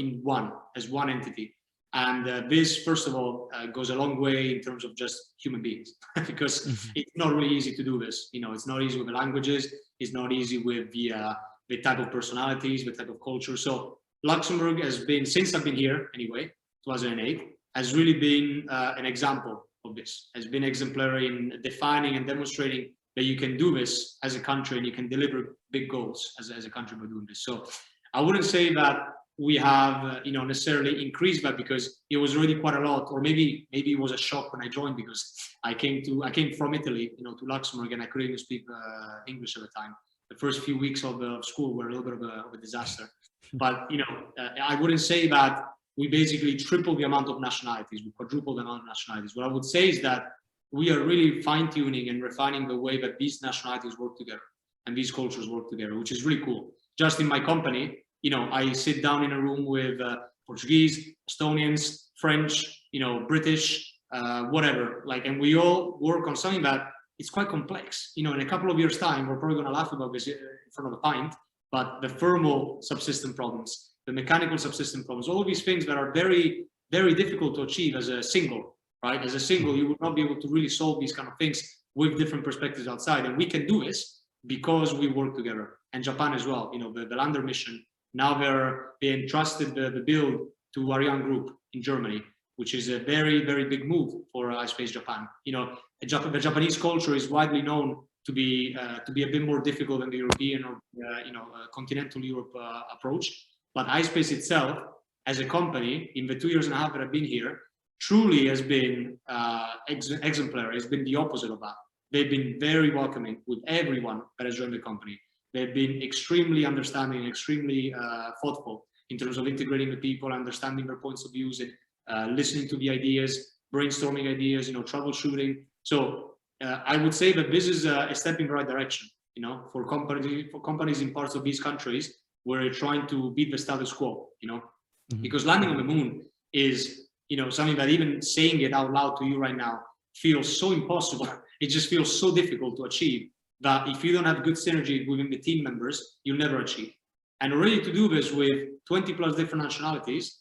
as one entity. And this, first of all, goes a long way in terms of just human beings, because it's not really easy to do this. It's not easy with the languages. It's not easy with the type of personalities, the type of culture. So Luxembourg has been, since I've been here anyway, 2008, has really been an example of this, has been exemplary in defining and demonstrating that you can do this as a country and you can deliver big goals as a country by doing this. So I wouldn't say that we have necessarily increased that, because it was already quite a lot, or maybe it was a shock when I joined, because I came from Italy to Luxembourg, and I couldn't even speak English at the time. The first few weeks of school were a little bit of a disaster. But I wouldn't say that we basically tripled the amount of nationalities, we quadrupled the amount of nationalities. What I would say is that we are really fine-tuning and refining the way that these nationalities work together and these cultures work together, which is really cool. Just in my company, I sit down in a room with Portuguese, Estonians, French, British, whatever, and we all work on something that it's quite complex. In a couple of years' time, we're probably going to laugh about this in front of a pint, but the thermal subsystem problems, the mechanical subsystem problems, all of these things that are very, very difficult to achieve as a single, right? As a single, you would not be able to really solve these kind of things with different perspectives outside. And we can do this because we work together. And Japan as well, the lander mission, now they entrusted the build to Ariane Group in Germany, which is a very, very big move for iSpace Japan. The Japanese culture is widely known to be a bit more difficult than the European or continental Europe approach. But iSpace itself, as a company, in the 2.5 years that I've been here, truly has been exemplary. Has been the opposite of that. They've been very welcoming with everyone that has joined the company. They've been extremely understanding, extremely thoughtful in terms of integrating the people, understanding their points of views, and listening to the ideas, brainstorming ideas, troubleshooting. So I would say that this is a step in the right direction, you know, for companies in parts of these countries where they're trying to beat the status quo, you know, because landing on the moon is, you know, something that even saying it out loud to you right now feels so impossible. It just feels so difficult to achieve that if you don't have good synergy within the team members, you'll never achieve. And already to do this with 20 plus different nationalities,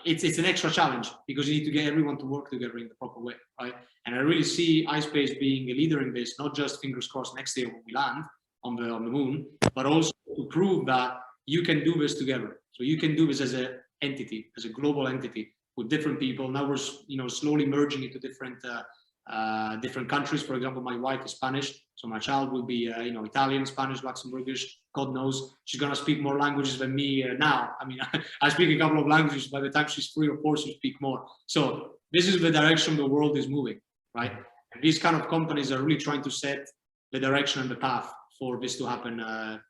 it's an extra challenge because you need to get everyone to work together in the proper way, right? And I really see iSpace being a leader in this, not just fingers crossed next year when we land on the moon, but also to prove that you can do this together. So you can do this as an entity, as a global entity with different people. Now we're, you know, slowly merging into different countries. For example, my wife is Spanish, so my child will be, you know, Italian, Spanish, Luxembourgish. God knows she's gonna speak more languages than me now. I mean, I speak a couple of languages. By the time she's 3 or 4, she'll speak more. So this is the direction the world is moving, right? And these kind of companies are really trying to set the direction and the path for this to happen,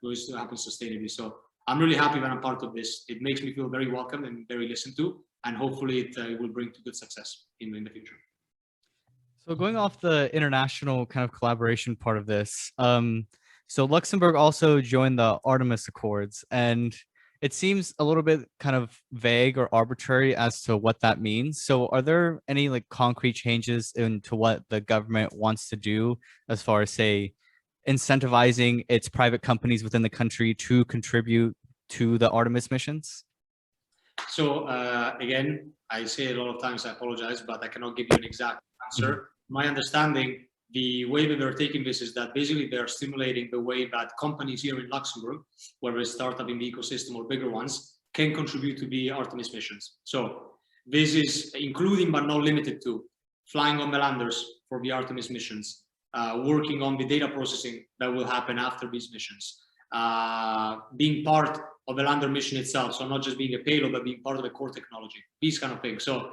sustainably. So I'm really happy that I'm part of this. It makes me feel very welcome and very listened to, and hopefully it will bring to good success in the future. So going off the international kind of collaboration part of this, so Luxembourg also joined the Artemis Accords, and it seems a little bit kind of vague or arbitrary as to what that means. So are there any like concrete changes into what the government wants to do as far as, say, incentivizing its private companies within the country to contribute to the Artemis missions? So again, I say it a lot of times, I apologize, but I cannot give you an exact answer. My understanding, the way that they're taking this is that basically they're stimulating the way that companies here in Luxembourg, whether it's startup in the ecosystem or bigger ones, can contribute to the Artemis missions. So this is including but not limited to flying on the landers for the Artemis missions, working on the data processing that will happen after these missions, being part of the lander mission itself. So not just being a payload, but being part of the core technology, these kind of things. So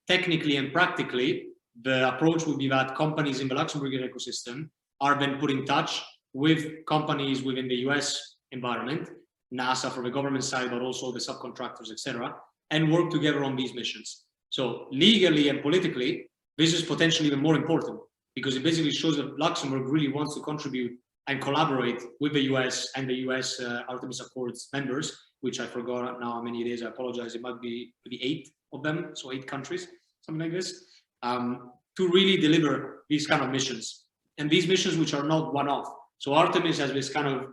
technically and practically, the approach would be that companies in the Luxembourg ecosystem are then put in touch with companies within the US environment, NASA for the government side, but also the subcontractors, etc., and work together on these missions. So legally and politically, this is potentially even more important because it basically shows that Luxembourg really wants to contribute and collaborate with the US and the US Artemis Accords members, which I forgot now how many it is. I apologize. It might be 8 of them, so 8 countries, something like this, to really deliver these kind of missions. And these missions which are not one-off. So Artemis has this kind of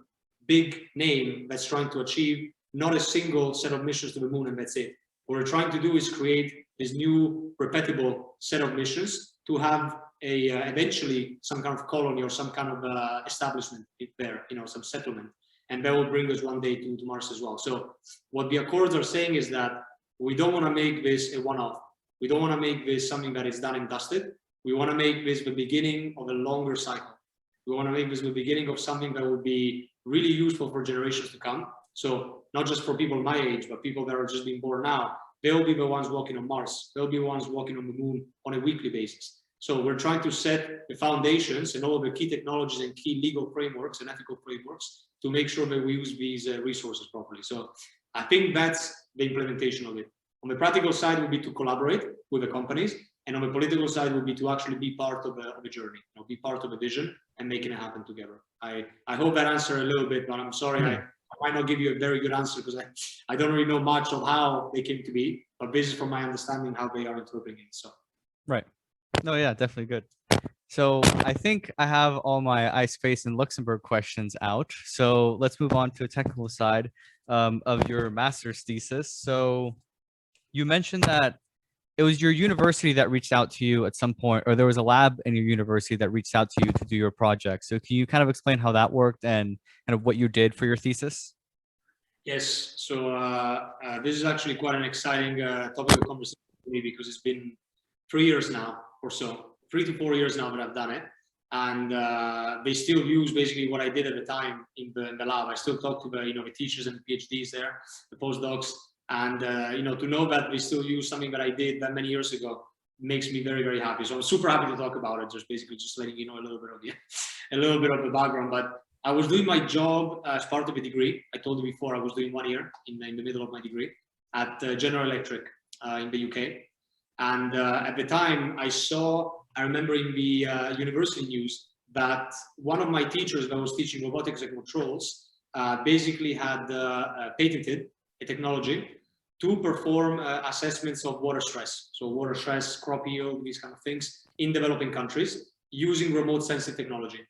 big name that's trying to achieve not a single set of missions to the moon and that's it. What we're trying to do is create this new repeatable set of missions to have a eventually some kind of colony or some kind of establishment there, you know, some settlement, and that will bring us one day to Mars as well. So what the Accords are saying is that we don't want to make this a one-off. We don't want to make this something that is done and dusted. We want to make this the beginning of a longer cycle. We want to make this the beginning of something that will be really useful for generations to come. So not just for people my age, but people that are just being born now, they'll be the ones walking on Mars. They'll be the ones walking on the moon on a weekly basis. So we're trying to set the foundations and all of the key technologies and key legal frameworks and ethical frameworks to make sure that we use these resources properly. So I think that's the implementation of it. On the practical side would be to collaborate with the companies, and on the political side would be to actually be part of the journey, you know, be part of the vision and making it happen together. I hope that answered a little bit, but I'm sorry, I might not give you a very good answer because I don't really know much of how they came to be, but this is from my understanding how they are interpreting it. So Right. No, yeah, definitely good. So I think I have all my iSpace and Luxembourg questions out. So let's move on to a technical side of your master's thesis. So you mentioned that it was your university that reached out to you at some point, or there was a lab in your university that reached out to you to do your project. So can you kind of explain how that worked and kind of what you did for your thesis? yes, so this is actually quite an exciting topic of conversation for me because it's been 3 years now or so, 3 to 4 years now that I've done it. And they still use basically what I did at the time in the lab. I still talk to the, you know, the teachers and the PhDs there, the postdocs. And, you know, to know that they still use something that I did that many years ago makes me very, very happy. So I'm super happy to talk about it. Just basically just letting you know a little bit of the background. But I was doing my job as part of a degree. I told you before I was doing 1 year in the middle of my degree at General Electric in the UK. And at the time I saw I remember in the university news that one of my teachers that was teaching robotics and controls basically had patented a technology to perform assessments of water stress. So water stress, crop yield, these kind of things in developing countries using remote sensing technology.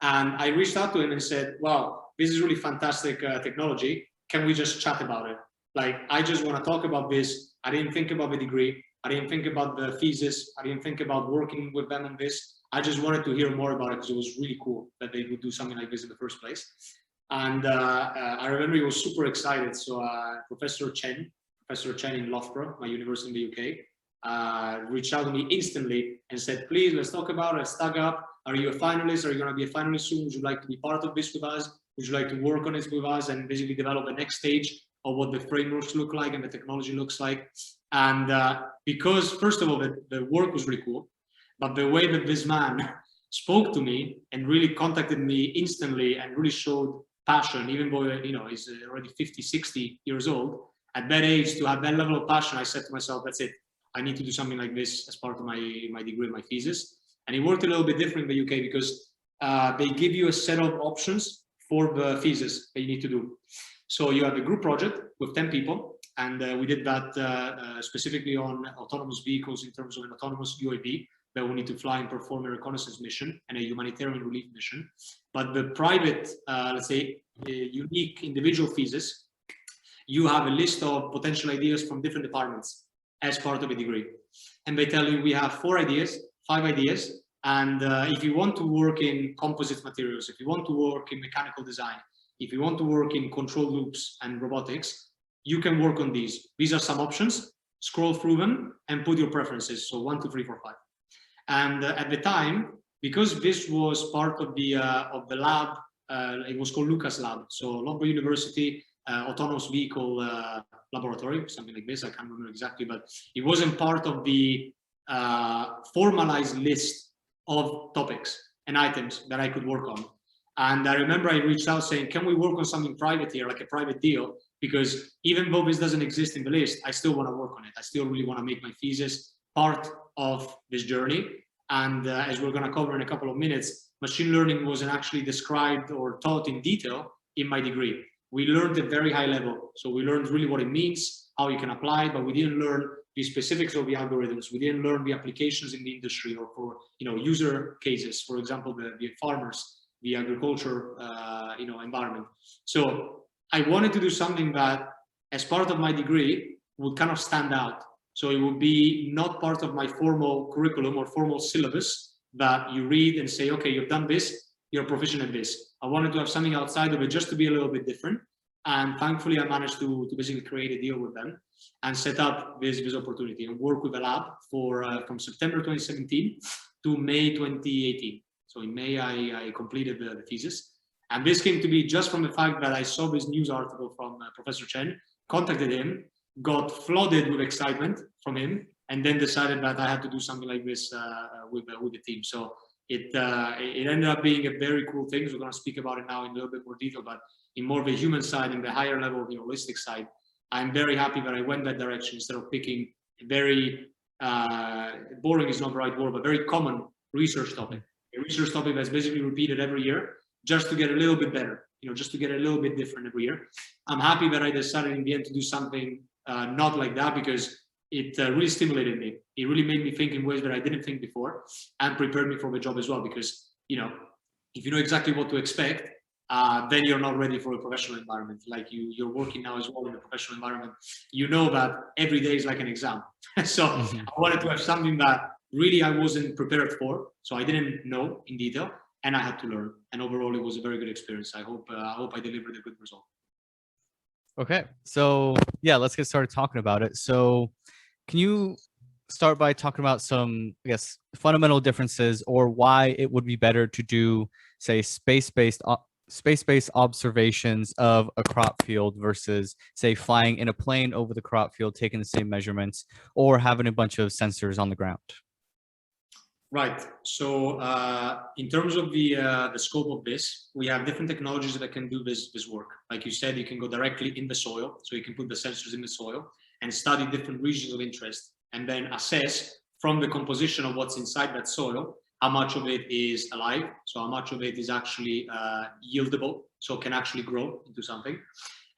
And I reached out to him and said, wow, this is really fantastic technology. Can we just chat about it? Like, I just want to talk about this. I didn't think about the degree. I didn't think about the thesis. I didn't think about working with them on this. I just wanted to hear more about it because it was really cool that they would do something like this in the first place. And I remember he was super excited. So Professor Chen in Loughborough, my university in the UK, reached out to me instantly and said, please, let's talk about it. Let's tag up. Are you a finalist? Are you going to be a finalist soon? Would you like to be part of this with us? Would you like to work on it with us and basically develop the next stage of what the frameworks look like and the technology looks like? And because, first of all, the work was really cool, but the way that this man spoke to me and really contacted me instantly and really showed passion, even though, you know, he's already 50, 60 years old, at that age, to have that level of passion, I said to myself, that's it. I need to do something like this as part of my degree, my thesis. And it worked a little bit different in the UK because they give you a set of options for the thesis that you need to do. So you have a group project with 10 people, and we did that specifically on autonomous vehicles in terms of an autonomous UAV that will need to fly and perform a reconnaissance mission and a humanitarian relief mission. But the private, let's say, unique individual thesis, you have a list of potential ideas from different departments as part of a degree. And they tell you, we have 4 ideas, 5 ideas. And if you want to work in composite materials, if you want to work in mechanical design, if you want to work in control loops and robotics, you can work on these. These are some options. Scroll through them and put your preferences. So 1, 2, 3, 4, 5. And at the time, because this was part of the lab, it was called Lucas Lab. So Loughborough University autonomous vehicle laboratory, something like this. I can't remember exactly, but it wasn't part of the formalized list of topics and items that I could work on. And I remember I reached out saying, can we work on something private here, like a private deal? Because even though this doesn't exist in the list, I still want to work on it. I still really want to make my thesis part of this journey. And as we're going to cover in a couple of minutes, machine learning wasn't actually described or taught in detail in my degree. We learned at very high level. So we learned really what it means, how you can apply it, but we didn't learn the specifics of the algorithms. We didn't learn the applications in the industry or for, you know, user cases, for example, the farmers, the agriculture, you know, environment. So I wanted to do something that, as part of my degree, would kind of stand out. So it would be not part of my formal curriculum or formal syllabus that you read and say, okay, you've done this, you're proficient at this. I wanted to have something outside of it just to be a little bit different. And thankfully, I managed to basically create a deal with them and set up this opportunity and work with the lab for from September 2017 to May 2018. So in May, I completed the thesis. And this came to be just from the fact that I saw this news article from Professor Chen, contacted him, got flooded with excitement from him, and then decided that I had to do something like this with the team. So it ended up being a very cool thing. So we're going to speak about it now in a little bit more detail, but in more of the human side, in the higher level, the holistic side, I'm very happy that I went that direction instead of picking a very boring is not the right word, but very common research topic. A research topic that's basically repeated every year just to get a little bit better, you know, just to get a little bit different every year. I'm happy that I decided in the end to do something not like that, because it really stimulated me. It really made me think in ways that I didn't think before, and prepared me for the job as well. Because, you know, if you know exactly what to expect, then you're not ready for a professional environment. Like you're working now as well in a professional environment. You know that every day is like an exam. So I wanted to have something that really I wasn't prepared for. So I didn't know in detail, and I had to learn. And overall, it was a very good experience. I hope I delivered a good result. Okay, so yeah, let's get started talking about it. So can you start by talking about some, I guess, fundamental differences, or why it would be better to do, say, space-based observations of a crop field versus, say, flying in a plane over the crop field, taking the same measurements, or having a bunch of sensors on the ground? Right. So in terms of the scope of this, we have different technologies that can do this work. Like you said, you can go directly in the soil. So you can put the sensors in the soil and study different regions of interest, and then assess from the composition of what's inside that soil, how much of it is alive, so how much of it is actually yieldable, so can actually grow into something,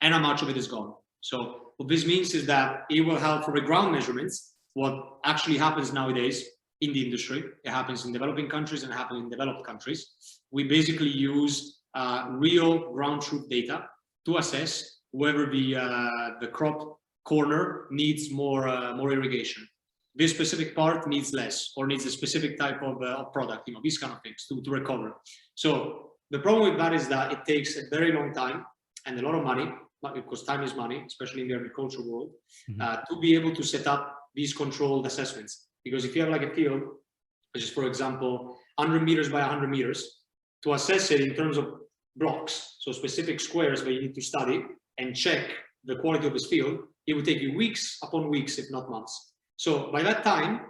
and how much of it is gone. So what this means is that it will help for the ground measurements. What actually happens nowadays in the industry, it happens in developing countries and happens in developed countries. We basically use real ground truth data to assess whether the crop corner needs more irrigation. This specific part needs less, or needs a specific type of product, you know, these kind of things to recover. So the problem with that is that it takes a very long time and a lot of money, because time is money, especially in the agricultural world, to be able to set up these controlled assessments. Because if you have like a field, which is, for example, 100 meters by 100 meters, to assess it in terms of blocks, so specific squares where you need to study and check the quality of this field, it would take you weeks upon weeks, if not months. So by that time,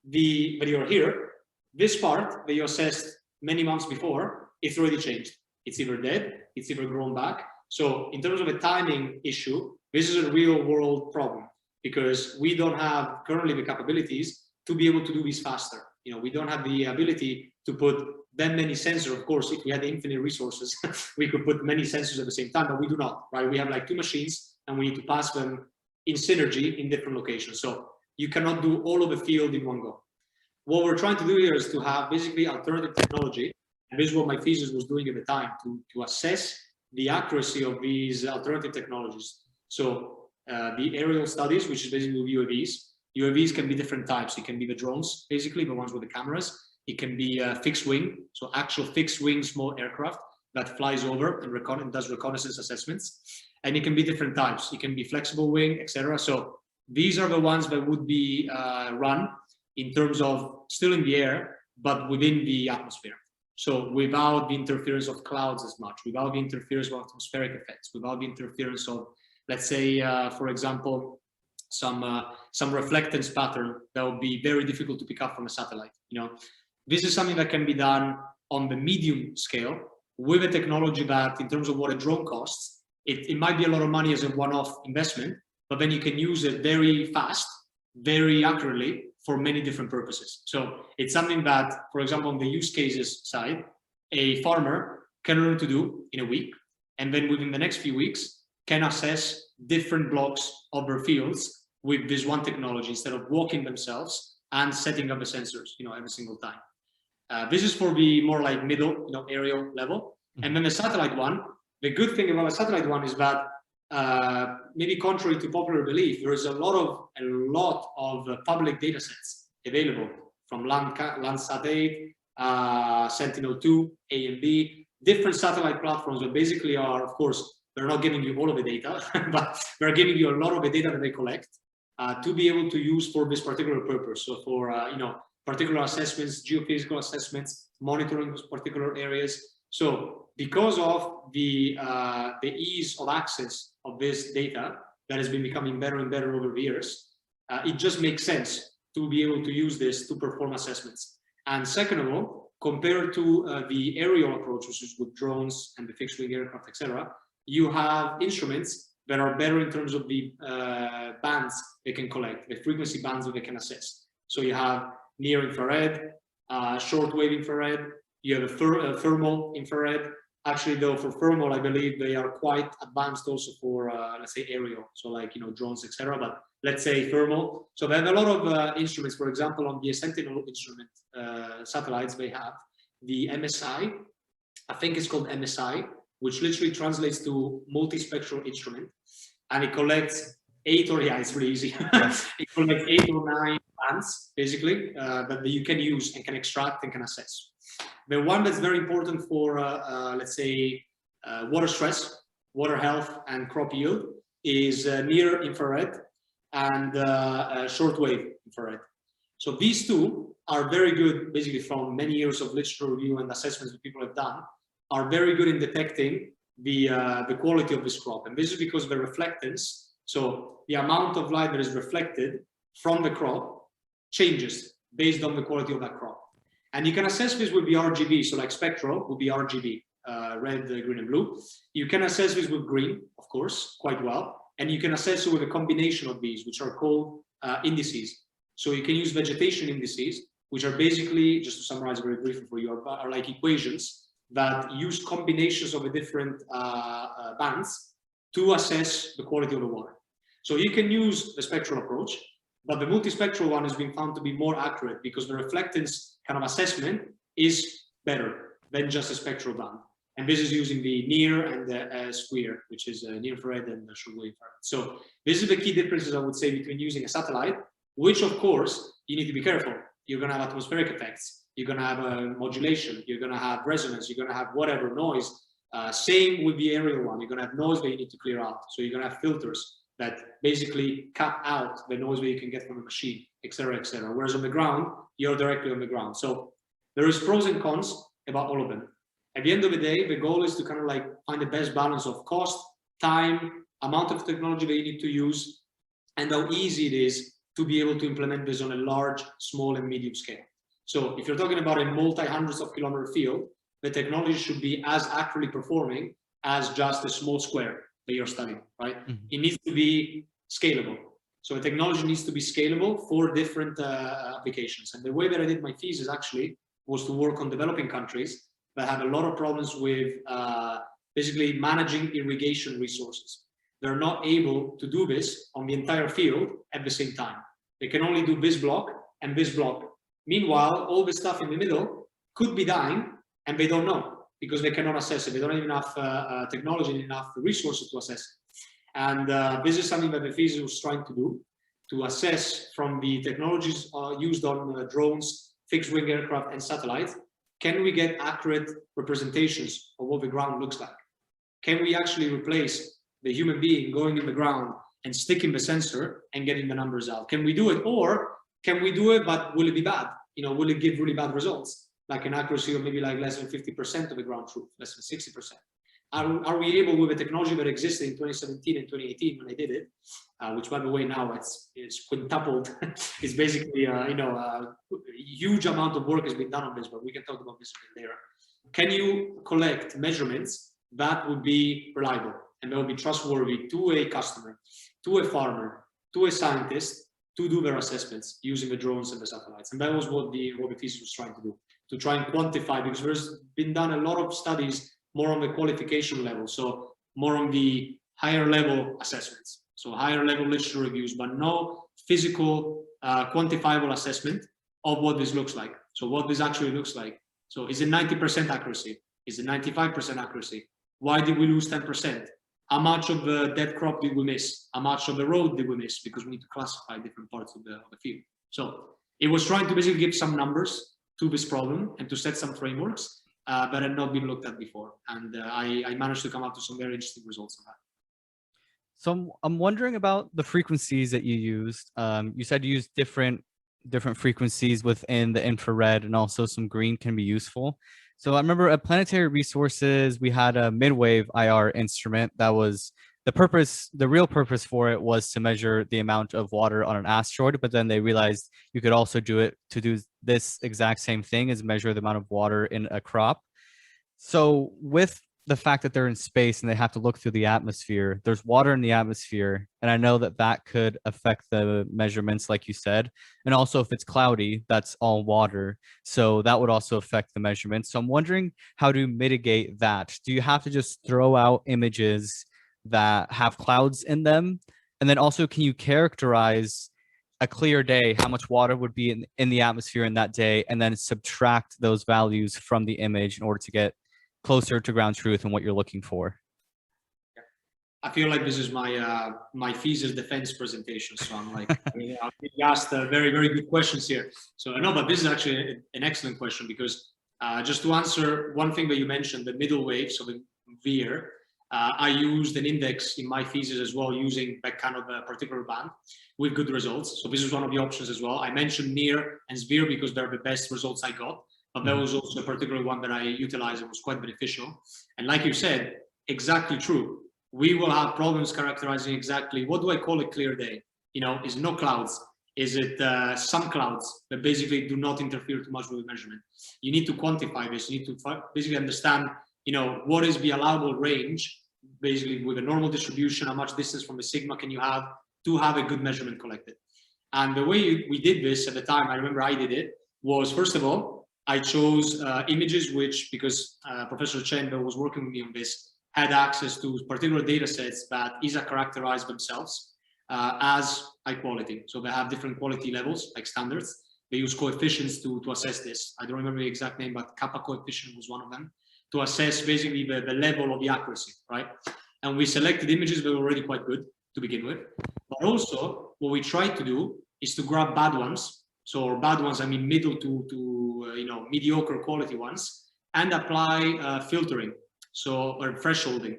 when you're here, this part that you assessed many months before, it's already changed. It's either dead, it's either grown back. So in terms of a timing issue, this is a real world problem, because we don't have currently the capabilities to be able to do this faster. You know, we don't have the ability to put that many sensors. Of course, if we had infinite resources, we could put many sensors at the same time, but we do not, right? We have like 2 machines and we need to pass them in synergy in different locations. So you cannot do all of the field in one go. What we're trying to do here is to have basically alternative technology. And this is what my thesis was doing at the time, to assess the accuracy of these alternative technologies. So the aerial studies, which is basically UAVs. UAVs can be different types. It can be the drones, basically, the ones with the cameras. It can be fixed wing, so actual fixed wing small aircraft that flies over and does reconnaissance assessments. And it can be different types. It can be flexible wing, etc. So these are the ones that would be run in terms of still in the air, but within the atmosphere. So without the interference of clouds as much, without the interference of atmospheric effects, without the interference of, let's say, for example, some reflectance pattern that would be very difficult to pick up from a satellite. You know, this is something that can be done on the medium scale with a technology that, in terms of what a drone costs, it might be a lot of money as a one-off investment, but then you can use it very fast, very accurately for many different purposes. So it's something that, for example, on the use cases side, a farmer can learn to do in a week, and then within the next few weeks can assess different blocks of their fields with this one technology, instead of walking themselves and setting up the sensors, you know, every single time. This is for the more like middle, you know, aerial level. And then the satellite one, the good thing about the satellite one is that maybe contrary to popular belief, there is a lot of public data sets available from Landsat 8, Sentinel-2, A and B, different satellite platforms that basically are, of course, they're not giving you all of the data, but they're giving you a lot of the data that they collect to be able to use for this particular purpose. So for, you know, particular assessments, geophysical assessments, monitoring those particular areas. So because of the ease of access of this data that has been becoming better and better over the years, it just makes sense to be able to use this to perform assessments. And second of all, compared to the aerial approach, which is with drones and the fixed wing aircraft, etc., you have instruments that are better in terms of the bands they can collect, the frequency bands that they can assess. So you have near infrared, shortwave infrared, you have a thermal infrared. Actually, though, for thermal, I believe they are quite advanced also for, let's say, aerial, so like, you know, drones, etc. But let's say thermal. So they have a lot of instruments. For example, on the Sentinel instrument satellites, they have the MSI. I think it's called MSI, which literally translates to multispectral instrument, and it collects 8 or, yeah, it's really easy. It collects 8 or 9 bands, basically, that you can use and can extract and can assess. The one that's very important for, let's say, water stress, water health, and crop yield is near infrared and shortwave infrared. So these two are very good, basically, from many years of literature review and assessments that people have done, are very good in detecting the quality of this crop. And this is because of the reflectance. So the amount of light that is reflected from the crop changes based on the quality of that crop. And you can assess this with the RGB. So like spectral would be RGB, red, green, and blue. You can assess this with green, of course, quite well. And you can assess it with a combination of these, which are called indices. So you can use vegetation indices, which are basically, just to summarize very briefly for you, are like equations that use combinations of the different bands to assess the quality of the water. So you can use the spectral approach, but the multispectral one has been found to be more accurate because the reflectance kind of assessment is better than just a spectral band. And this is using the near and the square, which is near infrared and the short wave infrared. So this is the key differences, I would say, between using a satellite, which of course you need to be careful. You're going to have atmospheric effects. You're going to have modulation. You're going to have resonance. You're going to have whatever noise. Same with the aerial one. You're going to have noise that you need to clear out. So you're going to have filters that basically cut out the noise that you can get from a machine, etc., etc. Whereas on the ground, you're directly on the ground. So there is pros and cons about all of them. At the end of the day, the goal is to kind of like find the best balance of cost, time, amount of technology that you need to use, and how easy it is to be able to implement this on a large, small, and medium scale. So if you're talking about a multi-hundreds of kilometer field, the technology should be as accurately performing as just a small square that you're studying, right? Mm-hmm. It needs to be scalable. So the technology needs to be scalable for different applications. And the way that I did my thesis actually was to work on developing countries that have a lot of problems with basically managing irrigation resources. They're not able to do this on the entire field at the same time. They can only do this block and this block. Meanwhile, all the stuff in the middle could be dying and they don't know because they cannot assess it. They don't have enough technology and enough resources to assess it. And this is something that the thesis was trying to do, to assess from the technologies used on drones, fixed wing aircraft and satellites, can we get accurate representations of what the ground looks like? Can we actually replace the human being going in the ground and sticking the sensor and getting the numbers out? Can we do it? Or can we do it, but will it be bad? You know, will it give really bad results? Like an accuracy of maybe like less than 50% of the ground truth, less than 60%. Are we able, with the technology that existed in 2017 and 2018 when I did it, which by the way now it's quintupled, it's basically a huge amount of work has been done on this, but we can talk about this a bit later. Can you collect measurements that would be reliable and that would be trustworthy to a customer, to a farmer, to a scientist, to do their assessments using the drones and the satellites? And that was what the thesis was trying to do, to try and quantify, because there's been done a lot of studies more on the qualification level, so more on the higher level assessments, so higher level literature reviews, but no physical quantifiable assessment of what this looks like. So what this actually looks like. So is it 90% accuracy? Is it 95% accuracy? Why did we lose 10%? How much of the dead crop did we miss? How much of the road did we miss? Because we need to classify different parts of the field. So it was trying to basically give some numbers to this problem and to set some frameworks that had not been looked at before. And I managed to come up to some very interesting results on that. So I'm wondering about the frequencies that you used. You said you used different frequencies within the infrared, and also some green can be useful. So I remember at Planetary Resources, we had a mid-wave IR instrument that was the real purpose for it was to measure the amount of water on an asteroid, but then they realized you could also do it to do this exact same thing as measure the amount of water in a crop. So with the fact that they're in space and they have to look through the atmosphere, there's water in the atmosphere, and I know that that could affect the measurements, like you said. And also if it's cloudy, that's all water, so that would also affect the measurements. So I'm wondering how to mitigate that. Do you have to just throw out images that have clouds in them? And then also, can you characterize a clear day, how much water would be in the atmosphere in that day, and then subtract those values from the image in order to get closer to ground truth and what you're looking for? I feel like this is my my thesis defense presentation, so I'm like, you asked very, very good questions here. So no, but this is actually an excellent question, because just to answer one thing that you mentioned, the middle wave, so the VIR, I used an index in my thesis as well, using that kind of a particular band with good results. So this is one of the options as well. I mentioned near and sphere because they're the best results I got, but that was also a particular one that I utilized and was quite beneficial. And like you said, exactly true. We will have problems characterizing exactly, what do I call a clear day? You know, is no clouds? Is it some clouds that basically do not interfere too much with the measurement? You need to quantify this. You need to basically understand, you know, what is the allowable range, basically with a normal distribution, how much distance from the sigma can you have to have a good measurement collected. And the way we did this at the time, I remember I did it, was first of all, I chose images which, because Professor Chen, that was working with me on this, had access to particular data sets that ESA characterized themselves as high quality. So they have different quality levels, like standards. They use coefficients to assess this. I don't remember the exact name, but kappa coefficient was one of them, to assess basically the level of the accuracy, right? And we selected images that were already quite good to begin with. But also, what we tried to do is to grab bad ones. So bad ones, I mean middle to mediocre quality ones, and apply filtering, or thresholding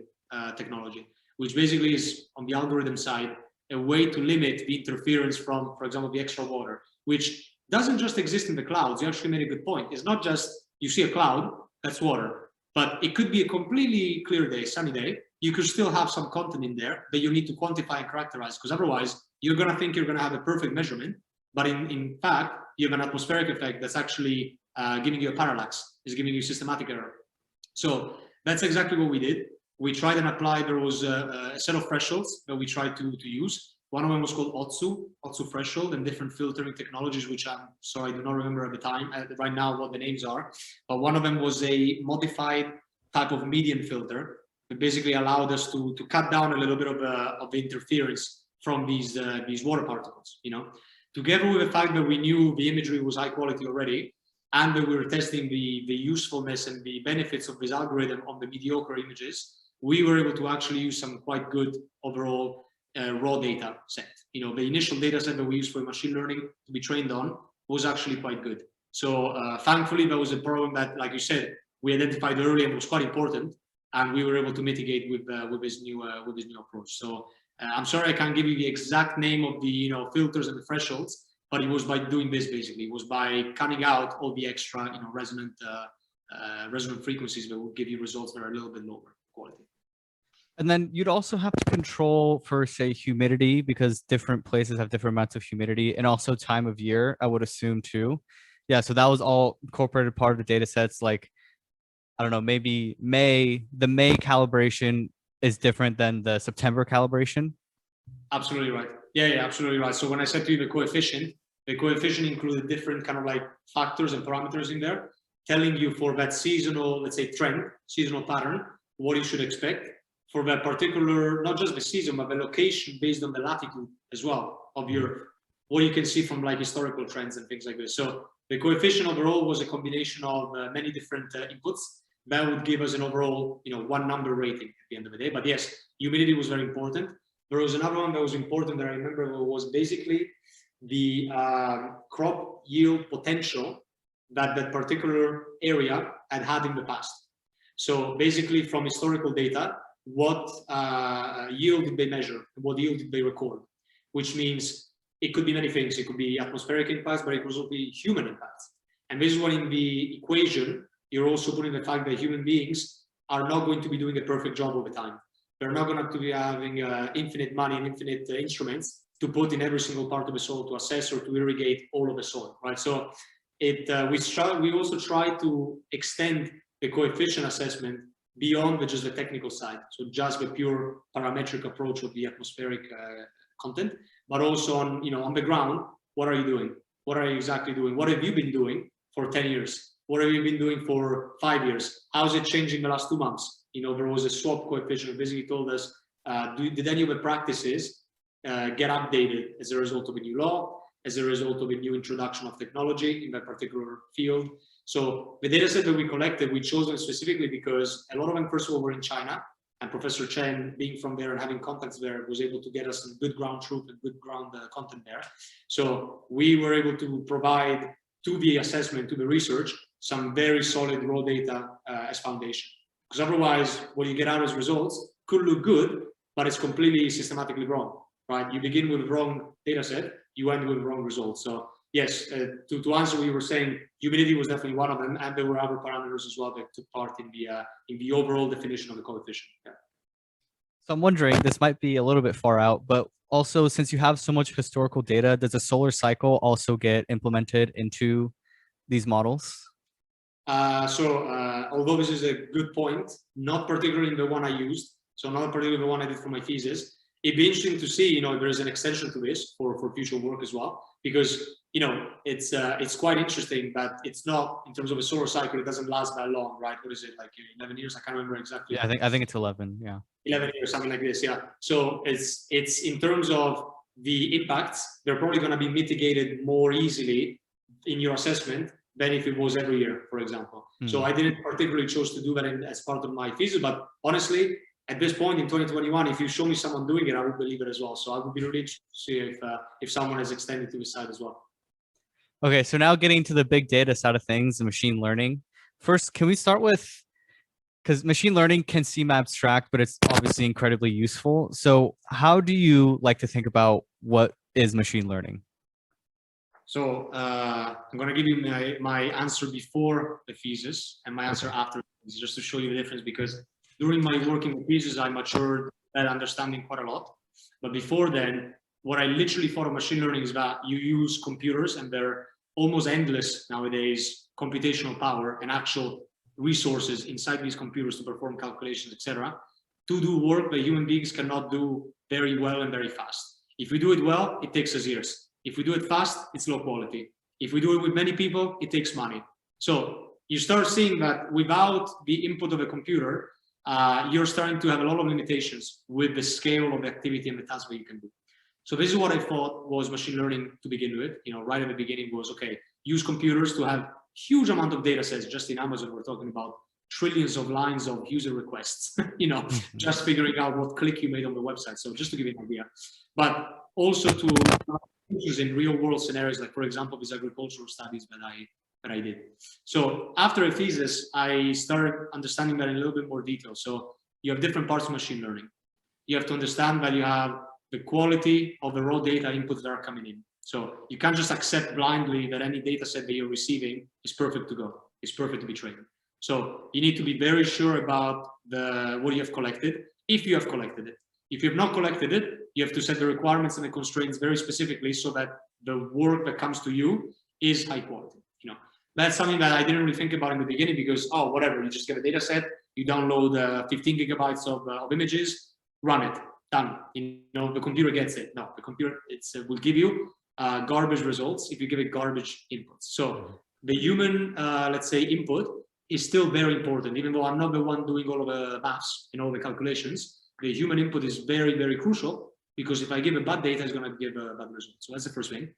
technology, which basically is on the algorithm side a way to limit the interference from, for example, the extra water, which doesn't just exist in the clouds. You actually made a good point. It's not just you see a cloud, that's water, but it could be a completely clear day, sunny day. You could still have some content in there that you need to quantify and characterize, because otherwise you're going to think you're going to have a perfect measurement, but in fact, you have an atmospheric effect that's actually giving you a parallax, is giving you systematic error. So that's exactly what we did. We tried and applied, there was a set of thresholds that we tried to use. One of them was called Otsu threshold, and different filtering technologies, which I'm sorry, I do not remember at the time, right now what the names are. But one of them was a modified type of median filter that basically allowed us to cut down a little bit of the interference from these water particles, Together with the fact that we knew the imagery was high quality already, and that we were testing the usefulness and the benefits of this algorithm on the mediocre images, we were able to actually use some quite good overall raw data set. The initial data set that we used for machine learning to be trained on was actually quite good. So thankfully, that was a problem that, like you said, we identified early and was quite important, and we were able to mitigate with this new approach. So I'm sorry I can't give you the exact name of the filters and the thresholds, but it was by doing this basically. It was by cutting out all the extra resonant frequencies that will give you results that are a little bit lower quality. And then you'd also have to control for, say, humidity, because different places have different amounts of humidity, and also time of year, I would assume too. Yeah, so that was all incorporated part of the data sets. Like, I don't know, maybe the May calibration is different than the September calibration. Absolutely right. Yeah, absolutely right. So when I said to you the coefficient included different kind of like factors and parameters in there, telling you for that seasonal, let's say seasonal pattern, what you should expect for that particular, not just the season, but the location based on the latitude as well of your, what you can see from like historical trends and things like this. So the coefficient overall was a combination of many different inputs that would give us an overall, one number rating at the end of the day. But yes, humidity was very important. There was another one that was important that I remember was basically the crop yield potential that that particular area had in the past. So basically from historical data, what yield did they measure? What yield did they record? Which means it could be many things. It could be atmospheric impacts, but it could also be human impacts. And this is what in the equation, you're also putting the fact that human beings are not going to be doing a perfect job all the time. They're not going to be having infinite money and infinite instruments to put in every single part of the soil to assess or to irrigate all of the soil, right? So we also try to extend the coefficient assessment beyond just the technical side, so just the pure parametric approach of the atmospheric content, but also on the ground, what are you doing? What are you exactly doing? What have you been doing for 10 years? What have you been doing for 5 years? How's it changing the last 2 months? There was a swap coefficient, basically told us, did any of the practices get updated as a result of a new law, as a result of a new introduction of technology in that particular field? So the data set that we collected, we chose them specifically because a lot of them, first of all, were in China, and Professor Chen, being from there and having contacts there, was able to get us some good ground truth and good ground content there. So we were able to provide to the assessment, to the research, some very solid raw data as foundation. Because otherwise, what you get out as results could look good, but it's completely systematically wrong, right? You begin with the wrong data set, you end with the wrong results. So yes, to answer what you were saying, humidity was definitely one of them, and there were other parameters as well that took part in the overall definition of the coefficient. Yeah. So I'm wondering, this might be a little bit far out, but also since you have so much historical data, does a solar cycle also get implemented into these models? Although this is a good point, not particularly in the one I used, so not particularly the one I did for my thesis, it'd be interesting to see, if there is an extension to this for future work as well, because it's quite interesting that it's not, in terms of a solar cycle, it doesn't last that long, right? What is it, like 11 years? I can't remember exactly. Yeah, I think it's 11. Yeah, 11 years, something like this. Yeah. So it's in terms of the impacts, they're probably going to be mitigated more easily in your assessment than if it was every year, for example. So I didn't particularly choose to do that as part of my thesis, but honestly, at this point in 2021, if you show me someone doing it, I would believe it as well. So I would be really interested to see if someone has extended to this side as well. Okay, so now getting to the big data side of things, the machine learning. First, can we start with, because machine learning can seem abstract, but it's obviously incredibly useful. So how do you like to think about what is machine learning? So I'm going to give you my answer before the thesis and my answer after the thesis, just to show you the difference, because during my work in the thesis, I matured that understanding quite a lot. But before then, what I literally thought of machine learning is that you use computers, and they're almost endless nowadays, computational power and actual resources inside these computers to perform calculations, etc., to do work that human beings cannot do very well and very fast. If we do it well, it takes us years. If we do it fast, it's low quality. If we do it with many people, it takes money. So you start seeing that without the input of a computer, you're starting to have a lot of limitations with the scale of the activity and the task that you can do. So this is what I thought was machine learning to begin with. Right at the beginning was, okay, use computers to have huge amount of data sets. Just in Amazon, we're talking about trillions of lines of user requests, just figuring out what click you made on the website. So just to give you an idea, but also to use in real world scenarios, like for example, these agricultural studies that I did. So after a thesis, I started understanding that in a little bit more detail. So you have different parts of machine learning. You have to understand that you have the quality of the raw data inputs that are coming in. So you can't just accept blindly that any data set that you're receiving is perfect to go, is perfect to be trained. So you need to be very sure about what you have collected, if you have collected it. If you have not collected it, you have to set the requirements and the constraints very specifically so that the work that comes to you is high quality. That's something that I didn't really think about in the beginning, because, whatever, you just get a data set, you download 15 gigabytes of images, run it, done. The computer gets it. No, the computer will give you garbage results if you give it garbage inputs. So the human, let's say, input is still very important, even though I'm not the one doing all of the maths and all the calculations. The human input is very, very crucial, because if I give a bad data, it's going to give a bad result. So that's the first thing.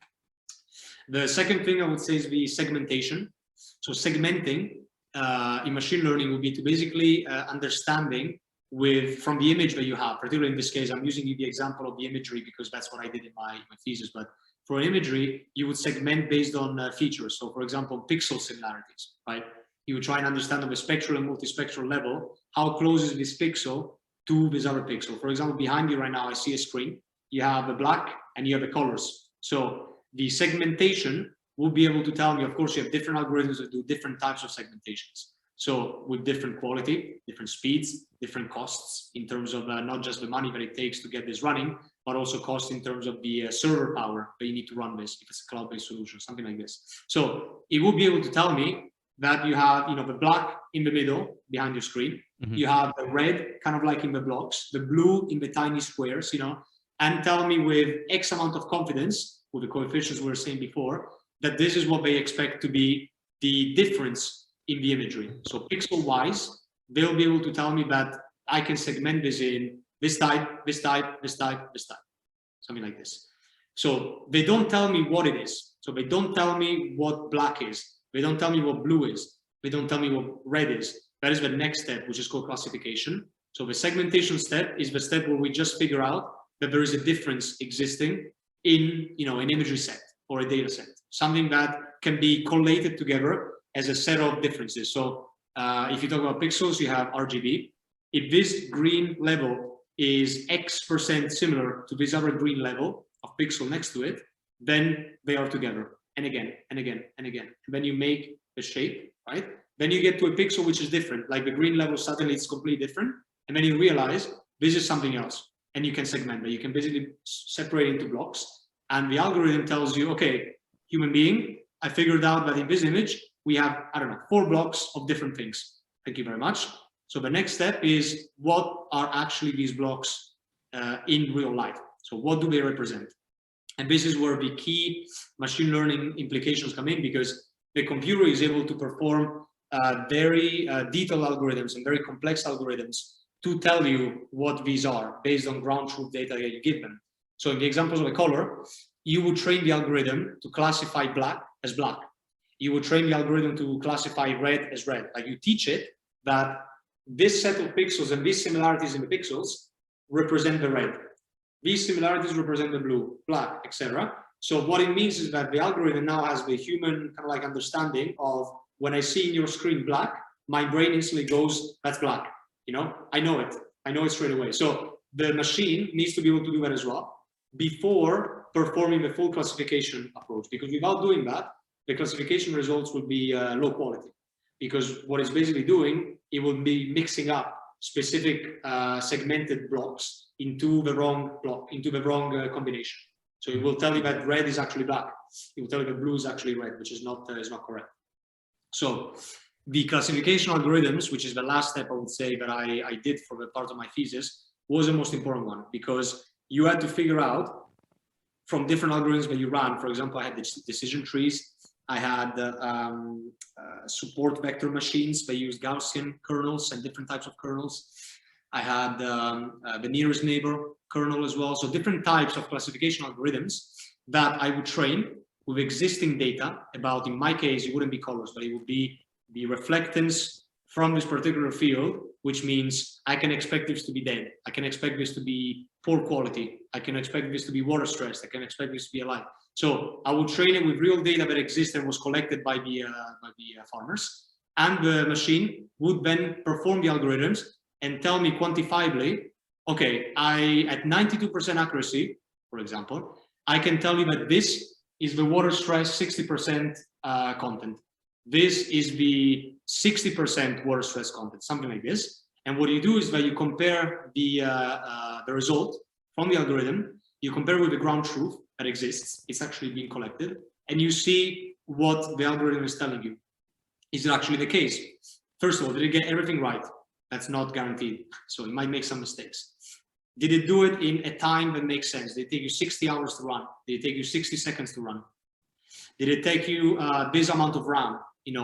The second thing I would say is the segmentation. So segmenting in machine learning would be to basically understanding from the image that you have. Particularly in this case, I'm using the example of the imagery because that's what I did in my thesis. But for imagery, you would segment based on features. So for example, pixel similarities, right? You would try and understand on the spectral and multispectral level, how close is this pixel to this other pixel. For example, behind you right now, I see a screen. You have the black and you have the colors. So the segmentation will be able to tell me, of course, you have different algorithms that do different types of segmentations. So with different quality, different speeds, different costs in terms of not just the money that it takes to get this running, but also cost in terms of the server power that you need to run this, if it's a cloud-based solution, something like this. So it will be able to tell me that you have, the black in the middle behind your screen. Mm-hmm. You have the red kind of like in the blocks, the blue in the tiny squares, and tell me with X amount of confidence, with the coefficients we were saying before, that this is what they expect to be the difference in the imagery. So pixel-wise, they'll be able to tell me that I can segment this in this type, this type, this type, this type, something like this. So they don't tell me what it is. So they don't tell me what black is. They don't tell me what blue is. They don't tell me what red is. That is the next step, which is called classification. So the segmentation step is the step where we just figure out that there is a difference existing in an imagery set or a data set, something that can be collated together as a set of differences. So if you talk about pixels, you have RGB. If this green level is X% similar to this other green level of pixel next to it, then they are together, and again, and again, and again. And then you make the shape, right? Then you get to a pixel which is different, like the green level suddenly it's completely different. And then you realize this is something else. And you can segment that. You can basically separate into blocks. And the algorithm tells you, okay, human being, I figured out that in this image, we have, 4 blocks of different things. Thank you very much. So the next step is, what are actually these blocks in real life. So what do they represent? And this is where the key machine learning implications come in, because the computer is able to perform very detailed algorithms and very complex algorithms to tell you what these are based on ground truth data that you give them. So in the examples of a color, you would train the algorithm to classify black as black. You would train the algorithm to classify red as red. Like, you teach it that this set of pixels and these similarities in the pixels represent the red. These similarities represent the blue, black, etc. So what it means is that the algorithm now has the human kind of like understanding of, when I see in your screen black, my brain instantly goes, that's black. You know, I know it straight away. So the machine needs to be able to do that as well before performing the full classification approach, because without doing that, the classification results would be low quality, because what it's basically doing, it will be mixing up specific segmented blocks into the wrong block, into the wrong combination. So it will tell you that red is actually black. It will tell you that blue is actually red, which is not correct. So the classification algorithms, which is the last step I would say that I did for the part of my thesis, was the most important one, because you had to figure out from different algorithms that you ran. For example, I had decision trees. I had support vector machines. They used Gaussian kernels and different types of kernels. I had the nearest neighbor kernel as well. So different types of classification algorithms that I would train with existing data about, in my case, it wouldn't be colors, but it would be the reflectance from this particular field, which means I can expect this to be dead. I can expect this to be poor quality. I can expect this to be water stressed. I can expect this to be alive. So I would train it with real data that exists and was collected by the farmers, and the machine would then perform the algorithms and tell me quantifiably, okay, at 92% accuracy, for example, I can tell you that this is the water stress 60% content. This is the 60% water stress content, something like this. And what you do is that you compare the result from the algorithm, you compare with the ground truth that exists, it's actually being collected, and you see what the algorithm is telling you. Is it actually the case? First of all, did it get everything right? That's not guaranteed. So it might make some mistakes. Did it do it in a time that makes sense? Did it take you 60 hours to run? Did it take you 60 seconds to run? Did it take you this amount of RAM,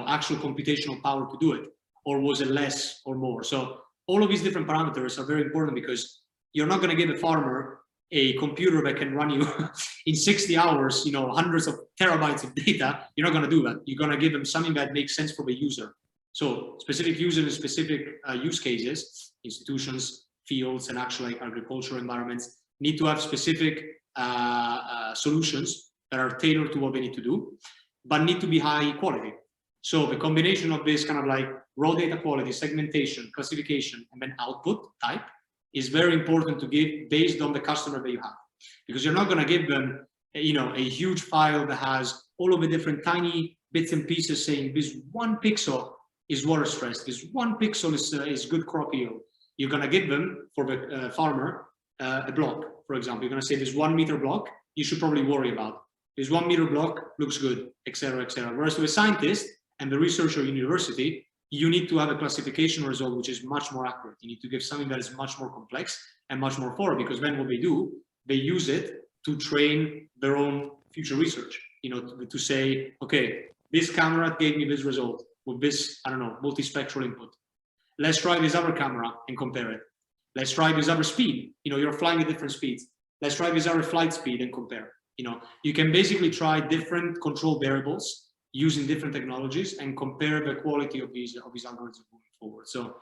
actual computational power to do it? Or was it less or more? So all of these different parameters are very important, because you're not going to give a farmer a computer that can run you in 60 hours, hundreds of terabytes of data. You're not going to do that. You're going to give them something that makes sense for the user. So specific users and specific use cases, institutions, fields, and actually agricultural environments need to have specific solutions that are tailored to what they need to do, but need to be high quality. So the combination of this kind of like raw data quality, segmentation, classification, and then output type is very important to give based on the customer that you have, because you're not going to give them, a huge file that has all of the different tiny bits and pieces saying this one pixel is water stressed, this one pixel is good crop yield. You're going to give them, for the farmer, a block, for example. You're going to say this 1 meter block, you should probably worry about. This 1 meter block looks good, etc., etc. Whereas to a scientist and the researcher in university, you need to have a classification result which is much more accurate. You need to give something that is much more complex and much more thorough, because then what they do, they use it to train their own future research, to say, okay, this camera gave me this result with this, I don't know, multispectral input. Let's try this other camera and compare it. Let's try this other speed. You're flying at different speeds. Let's try this other flight speed and compare. You can basically try different control variables using different technologies and compare the quality of these algorithms moving forward. So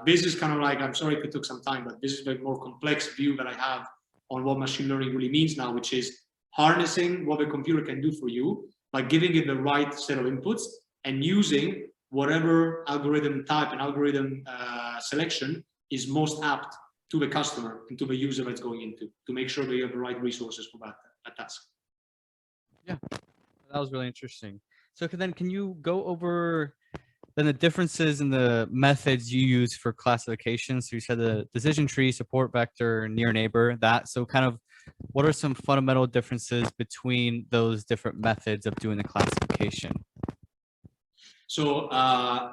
this is kind of like, I'm sorry if it took some time, but this is the more complex view that I have on what machine learning really means now, which is harnessing what the computer can do for you by giving it the right set of inputs and using whatever algorithm type and algorithm selection is most apt to the customer and to the user that's going into, to make sure that you have the right resources for that task. Yeah. That was really interesting. So then can you go over then the differences in the methods you use for classification? So you said the decision tree, support vector, near neighbor, that. So kind of what are some fundamental differences between those different methods of doing the classification? So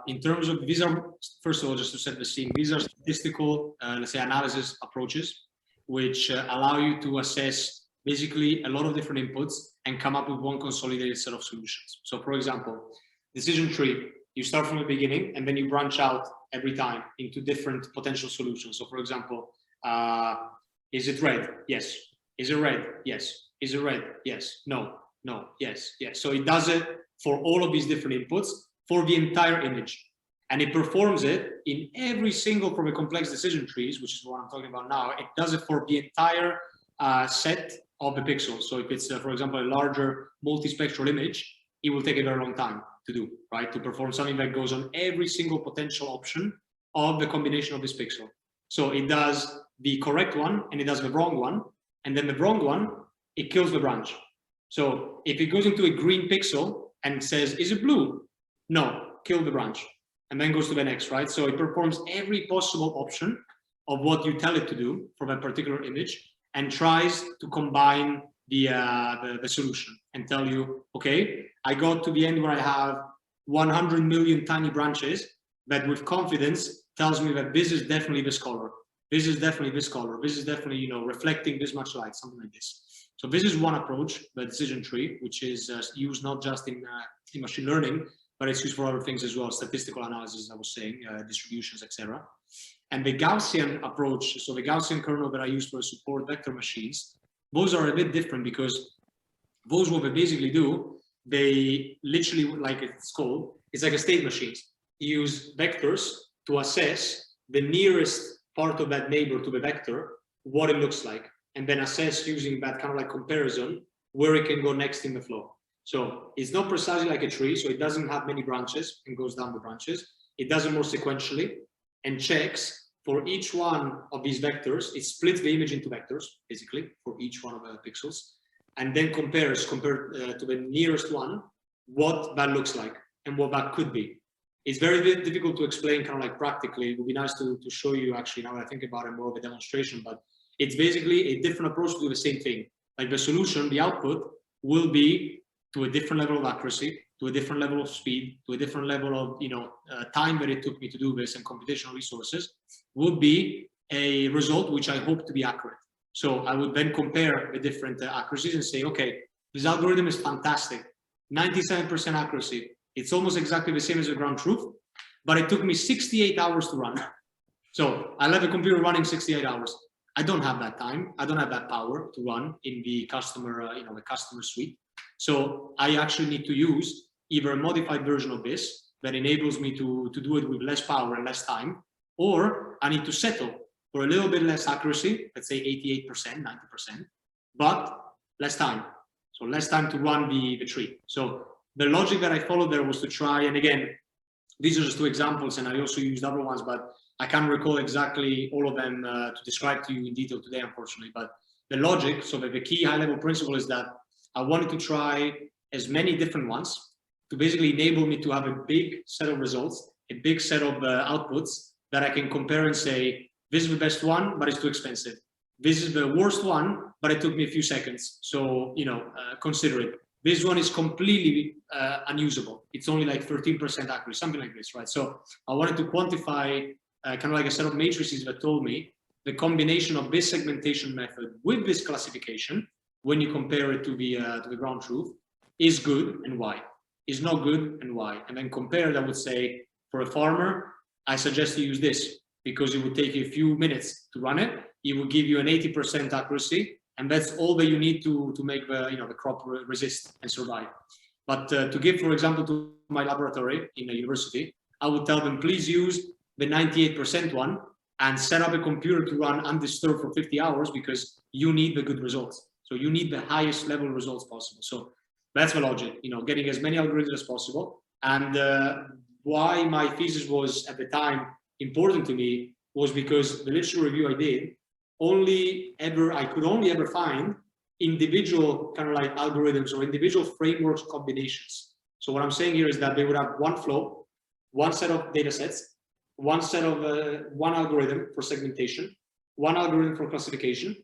in terms of, these are, first of all, just to set the scene, these are statistical, let's say, analysis approaches. which allow you to assess basically a lot of different inputs and come up with one consolidated set of solutions. So for example, decision tree, you start from the beginning and then you branch out every time into different potential solutions. So for example, is it red? Yes. Is it red? Yes. Is it red? Yes. No. No. Yes. Yes. So it does it for all of these different inputs for the entire image. And it performs it in every single, from a complex decision trees, which is what I'm talking about now. It does it for the entire set of the pixels. So if it's, for example, a larger multispectral image, it will take a very long time to do, right? To perform something that goes on every single potential option of the combination of this pixel. So it does the correct one and it does the wrong one. And then the wrong one, it kills the branch. So if it goes into a green pixel and says, is it blue? No, kill the branch. And then goes to the next, right? So it performs every possible option of what you tell it to do from a particular image and tries to combine the solution and tell you, okay, I got to the end where I have 100 million tiny branches that with confidence tells me that this is definitely this color. This is definitely this color. This is definitely, you know, reflecting this much light, something like this. So this is one approach, the decision tree, which is used not just in machine learning, but it's used for other things as well, statistical analysis, I was saying, distributions, etc. And the Gaussian approach, so the Gaussian kernel that I use for support vector machines, those are a bit different because those what they basically do, they literally, like it's called, it's like a state machine. You use vectors to assess the nearest part of that neighbor to the vector, what it looks like, and then assess using that kind of like comparison where it can go next in the flow. So it's not precisely like a tree, so it doesn't have many branches and goes down the branches. It does it more sequentially and checks for each one of these vectors. It splits the image into vectors, basically, for each one of the pixels, and then compares to the nearest one what that looks like and what that could be. It's very difficult to explain kind of like practically. It would be nice to show you actually, now that I think about it, more of a demonstration, but it's basically a different approach to do the same thing. Like the solution, the output will be to a different level of accuracy, to a different level of speed, to a different level of, you know, time that it took me to do this and computational resources, would be a result which I hope to be accurate. So I would then compare the different accuracies and say, okay, this algorithm is fantastic, 97% accuracy. It's almost exactly the same as the ground truth, but it took me 68 hours to run. So I let the computer running 68 hours. I don't have that time. I don't have that power to run in the customer, you know, the customer suite. So I actually need to use either a modified version of this that enables me to do it with less power and less time, or I need to settle for a little bit less accuracy, let's say 88%, 90%, but less time. So less time to run the tree. So the logic that I followed there was to try, and again, these are just two examples, and I also used other ones, but I can't recall exactly all of them to describe to you in detail today, unfortunately. But the logic, so the key high-level principle is that I wanted to try as many different ones to basically enable me to have a big set of results, a big set of outputs that I can compare and say, this is the best one, but it's too expensive. This is the worst one, but it took me a few seconds. So, you know, consider it. This one is completely unusable. It's only like 13% accurate, something like this, right? So I wanted to quantify kind of like a set of matrices that told me the combination of this segmentation method with this classification, when you compare it to the ground truth, is good and why, is not good and why. And then compared, I would say, for a farmer, I suggest you use this because it would take you a few minutes to run it. It will give you an 80% accuracy, and that's all that you need to make the, you know, the crop resist and survive. But to give, for example, to my laboratory in a university, I would tell them, please use the 98% one and set up a computer to run undisturbed for 50 hours because you need the good results. So you need the highest level results possible. So that's the logic, you know, getting as many algorithms as possible. And why my thesis was at the time important to me was because the literature review I did I could only ever find individual kind of like algorithms or individual frameworks combinations. So what I'm saying here is that they would have one flow, one set of data sets, one set of one algorithm for segmentation, one algorithm for classification,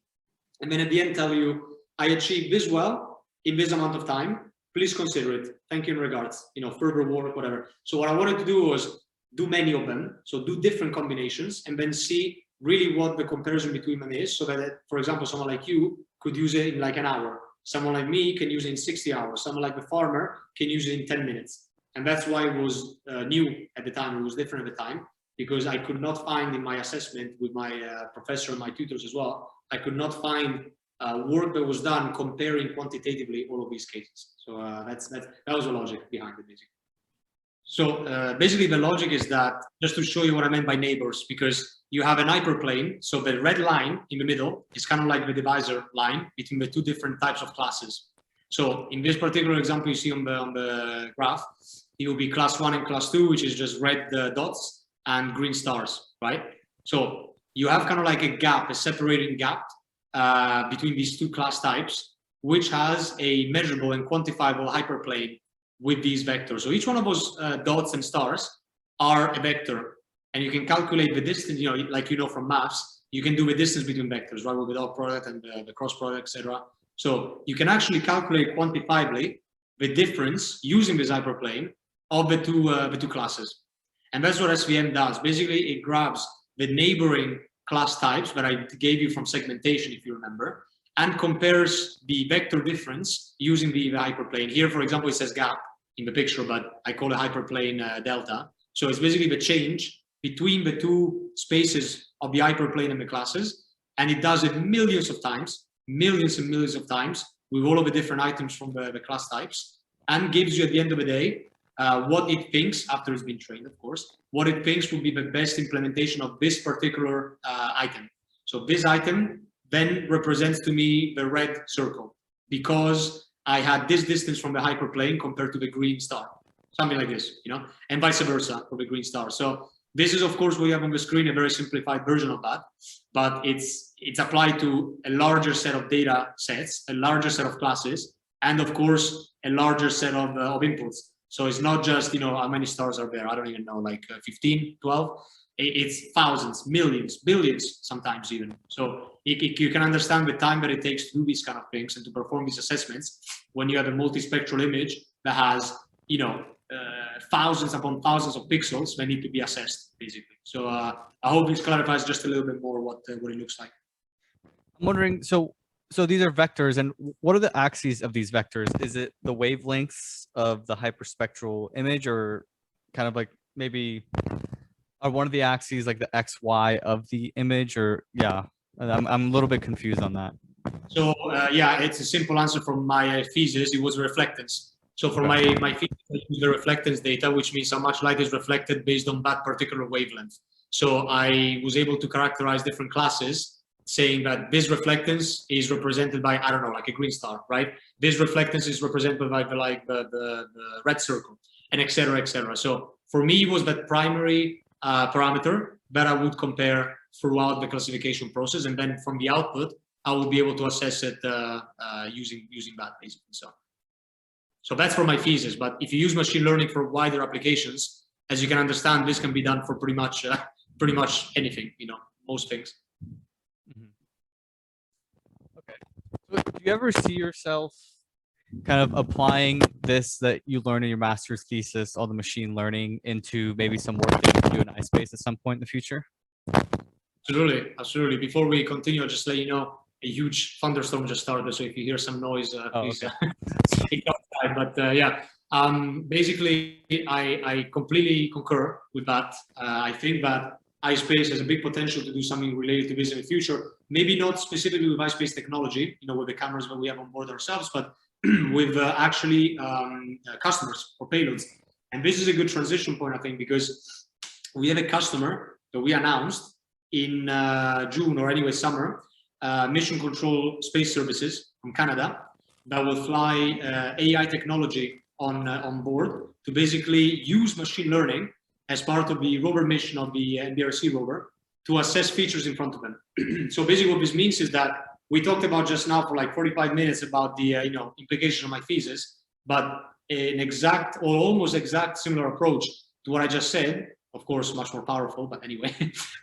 and then at the end tell you, I achieved this well in this amount of time, please consider it. Thank you in regards, you know, further work, whatever. So what I wanted to do was do many of them. So do different combinations and then see really what the comparison between them is, so that, for example, someone like you could use it in like an hour. Someone like me can use it in 60 hours. Someone like the farmer can use it in 10 minutes. And that's why it was new at the time. It was different at the time, because I could not find in my assessment with my professor and my tutors as well, I could not find work that was done comparing quantitatively all of these cases. So that was the logic behind it, basically. So basically the logic is that, just to show you what I meant by neighbors, because you have an hyperplane, so the red line in the middle is kind of like the divisor line between the two different types of classes. So in this particular example you see on the graph, it will be class 1 and class 2, which is just red dots and green stars, right? So you have kind of like a gap, a separating gap between these two class types, which has a measurable and quantifiable hyperplane with these vectors. So each one of those dots and stars are a vector, and you can calculate the distance, you know, like you know from maths, you can do the distance between vectors, right, with the dot product and the cross product, etc. So you can actually calculate quantifiably the difference using this hyperplane of the two classes. And that's what SVM does. Basically, it grabs the neighboring class types that I gave you from segmentation, if you remember, and compares the vector difference using the hyperplane. Here, for example, it says gap in the picture, but I call it hyperplane delta. So it's basically the change between the two spaces of the hyperplane and the classes. And it does it millions of times, millions and millions of times, with all of the different items from the class types, and gives you at the end of the day what it thinks, after it's been trained, of course, what it thinks will be the best implementation of this particular item. So this item then represents to me the red circle, because I had this distance from the hyperplane compared to the green star, something like this, you know, and vice versa for the green star. So this is, of course, what you have on the screen, a very simplified version of that, but it's applied to a larger set of data sets, a larger set of classes, and of course, a larger set of inputs. So it's not just, you know, how many stars are there? I don't even know, like 15, 12. It's thousands, millions, billions, sometimes even. So you can understand the time that it takes to do these kind of things and to perform these assessments when you have a multispectral image that has, you know, thousands upon thousands of pixels that need to be assessed, basically. So I hope this clarifies just a little bit more what it looks like. I'm wondering, so these are vectors, and what are the axes of these vectors? Is it the wavelengths of the hyperspectral image, or kind of like maybe are one of the axes like the XY of the image, or yeah, I'm a little bit confused on that. So yeah, it's a simple answer from my thesis. It was reflectance. So for my thesis, I use the reflectance data, which means how much light is reflected based on that particular wavelength. So I was able to characterize different classes, saying that this reflectance is represented by, I don't know, like a green star, right? This reflectance is represented by the red circle, and et cetera, et cetera. So for me, it was that primary parameter that I would compare throughout the classification process, and then from the output, I will be able to assess it using that, basically. So that's for my thesis. But if you use machine learning for wider applications, as you can understand, this can be done for pretty much anything, you know, most things. Okay. So do you ever see yourself kind of applying this that you learned in your master's thesis, all the machine learning, into maybe some work that you can do in iSpace at some point in the future? Absolutely, absolutely. Before we continue, I'll just let you know a huge thunderstorm just started. So if you hear some noise, please take outside. But yeah, basically, I completely concur with that. I think that iSpace has a big potential to do something related to this in the future. Maybe not specifically with iSpace technology, you know, with the cameras that we have on board ourselves, but with actually customers or payloads. And this is a good transition point, I think, because we have a customer that we announced in June, or anyway summer, Mission Control Space Services from Canada, that will fly AI technology on board to basically use machine learning as part of the rover mission of the MBRC rover to assess features in front of them. So basically what this means is that we talked about just now for like 45 minutes about the implications of my thesis, but an exact or almost exact similar approach to what I just said, of course, much more powerful, but anyway,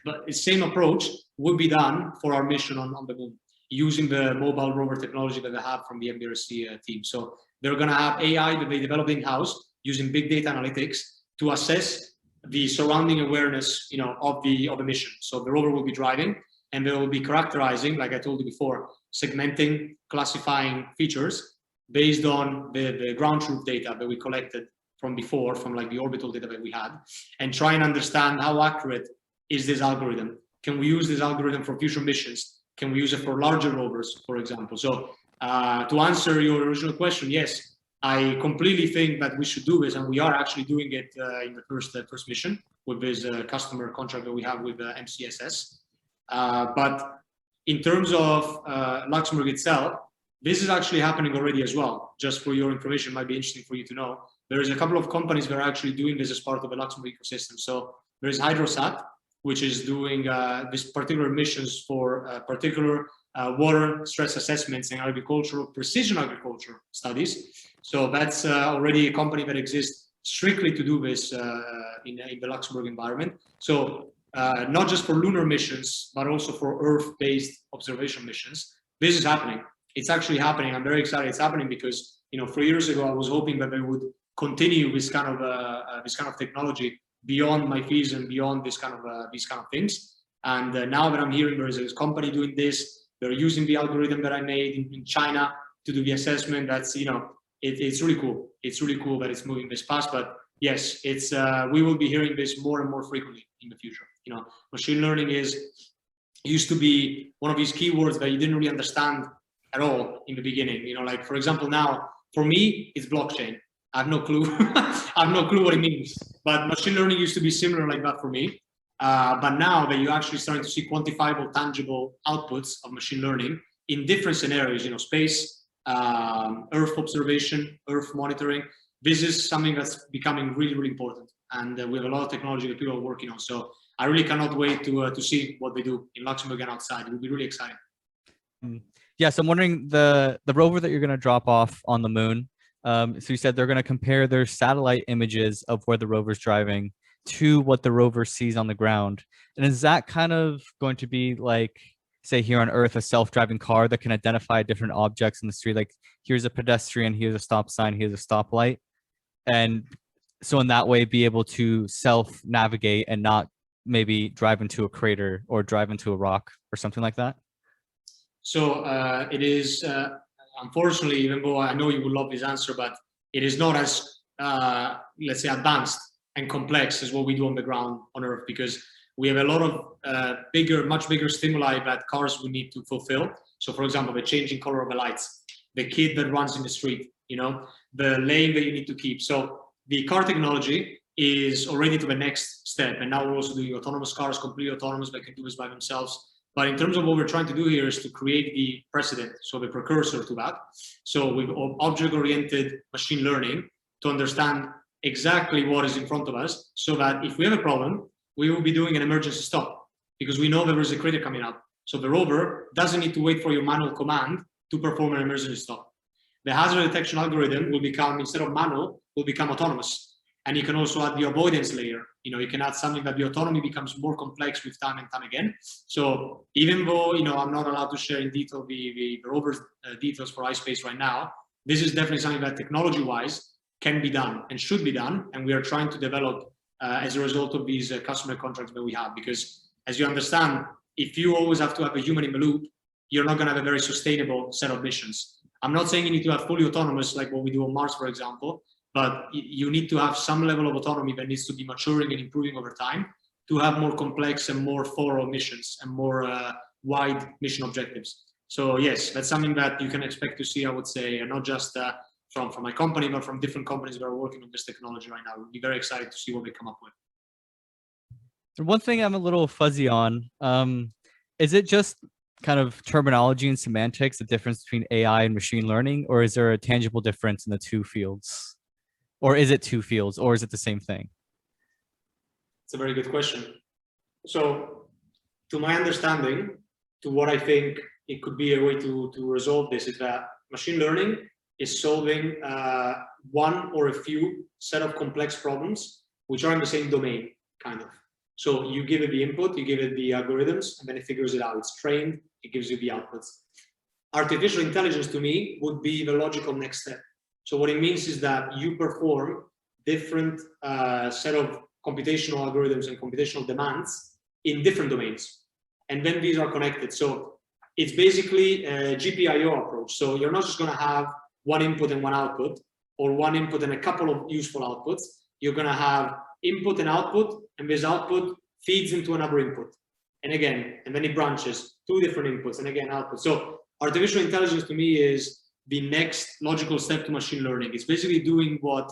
but the same approach would be done for our mission on the moon, using the mobile rover technology that they have from the MBRC team. So they're going to have AI that they develop in-house using big data analytics to assess the surrounding awareness, of the mission. So the rover will be driving, and they will be characterizing, like I told you before, segmenting, classifying features based on the ground truth data that we collected from before, from like the orbital data that we had, and try and understand how accurate is this algorithm. Can we use this algorithm for future missions? Can we use it for larger rovers, for example? So to answer your original question, yes, I completely think that we should do this, and we are actually doing it in the first mission with this customer contract that we have with MCSS. But in terms of Luxembourg itself, this is actually happening already as well. Just for your information, it might be interesting for you to know. There is a couple of companies that are actually doing this as part of the Luxembourg ecosystem. So there is Hydrosat, which is doing these particular missions for particular water stress assessments and agricultural precision agriculture studies. So that's already a company that exists strictly to do this in the Luxembourg environment. So not just for lunar missions, but also for Earth-based observation missions. This is happening. It's actually happening. I'm very excited it's happening because 3 years ago I was hoping that they would continue this kind of technology beyond my fees and beyond these kind of things. And now that I'm hearing there is a company doing this, they're using the algorithm that I made in China to do the assessment. That's it's really cool. It's really cool that it's moving this fast. But yes, it's we will be hearing this more and more frequently in the future. Machine learning used to be one of these keywords that you didn't really understand at all in the beginning. Like for example, now for me it's blockchain. I have no clue. I have no clue what it means. But machine learning used to be similar like that for me. But now that you're actually starting to see quantifiable, tangible outputs of machine learning in different scenarios, space, Earth observation, Earth monitoring, this is something that's becoming really, really important. And we have a lot of technology that people are working on. So I really cannot wait to see what they do in Luxembourg and outside. It will be really exciting. Yeah, so I'm wondering the rover that you're going to drop off on the moon. So you said they're going to compare their satellite images of where the rover's driving to what the rover sees on the ground. And is that kind of going to be like, say here on Earth, a self-driving car that can identify different objects in the street? Like here's a pedestrian, here's a stop sign, here's a stoplight. And so in that way, be able to self-navigate and not maybe drive into a crater or drive into a rock or something like that? So it is, unfortunately, even though I know you would love this answer, but it is not as, let's say, advanced and complex as what we do on the ground on Earth, because we have a lot of much bigger stimuli that cars will need to fulfill. So for example, the changing color of the lights, the kid that runs in the street, the lane that you need to keep. So the car technology is already to the next step. And now we're also doing autonomous cars, completely autonomous, that can do this by themselves. But in terms of what we're trying to do here is to create the precedent, so the precursor to that. So with object-oriented machine learning to understand exactly what is in front of us, so that if we have a problem, we will be doing an emergency stop because we know there is a crater coming up. So the rover doesn't need to wait for your manual command to perform an emergency stop. The hazard detection algorithm will become, instead of manual, will become autonomous. And you can also add the avoidance layer. You can add something that the autonomy becomes more complex with time and time again. So even though, I'm not allowed to share in detail the rover details for iSpace right now, this is definitely something that technology-wise can be done and should be done. And we are trying to develop as a result of these customer contracts that we have. Because as you understand, if you always have to have a human in the loop, you're not going to have a very sustainable set of missions. I'm not saying you need to have fully autonomous, like what we do on Mars, for example, but you need to have some level of autonomy that needs to be maturing and improving over time to have more complex and more thorough missions and more wide mission objectives. So yes, that's something that you can expect to see, I would say, not just from my company, but from different companies that are working on this technology right now. We'll be very excited to see what they come up with. One thing I'm a little fuzzy on, is it just kind of terminology and semantics, the difference between AI and machine learning, or is there a tangible difference in the two fields? Or is it two fields, or is it the same thing? It's a very good question. So to my understanding, to what I think it could be a way to resolve this is that machine learning is solving one or a few set of complex problems which are in the same domain, kind of. So you give it the input, you give it the algorithms, and then it figures it out. It's trained, it gives you the outputs. Artificial intelligence, to me, would be the logical next step. So what it means is that you perform different set of computational algorithms and computational demands in different domains. And then these are connected. So it's basically a GPIO approach. So you're not just going to have one input and one output, or one input and a couple of useful outputs. You're going to have input and output, and this output feeds into another input. And again, and then it branches, two different inputs, and again, output. So artificial intelligence to me is the next logical step to machine learning. It's basically doing what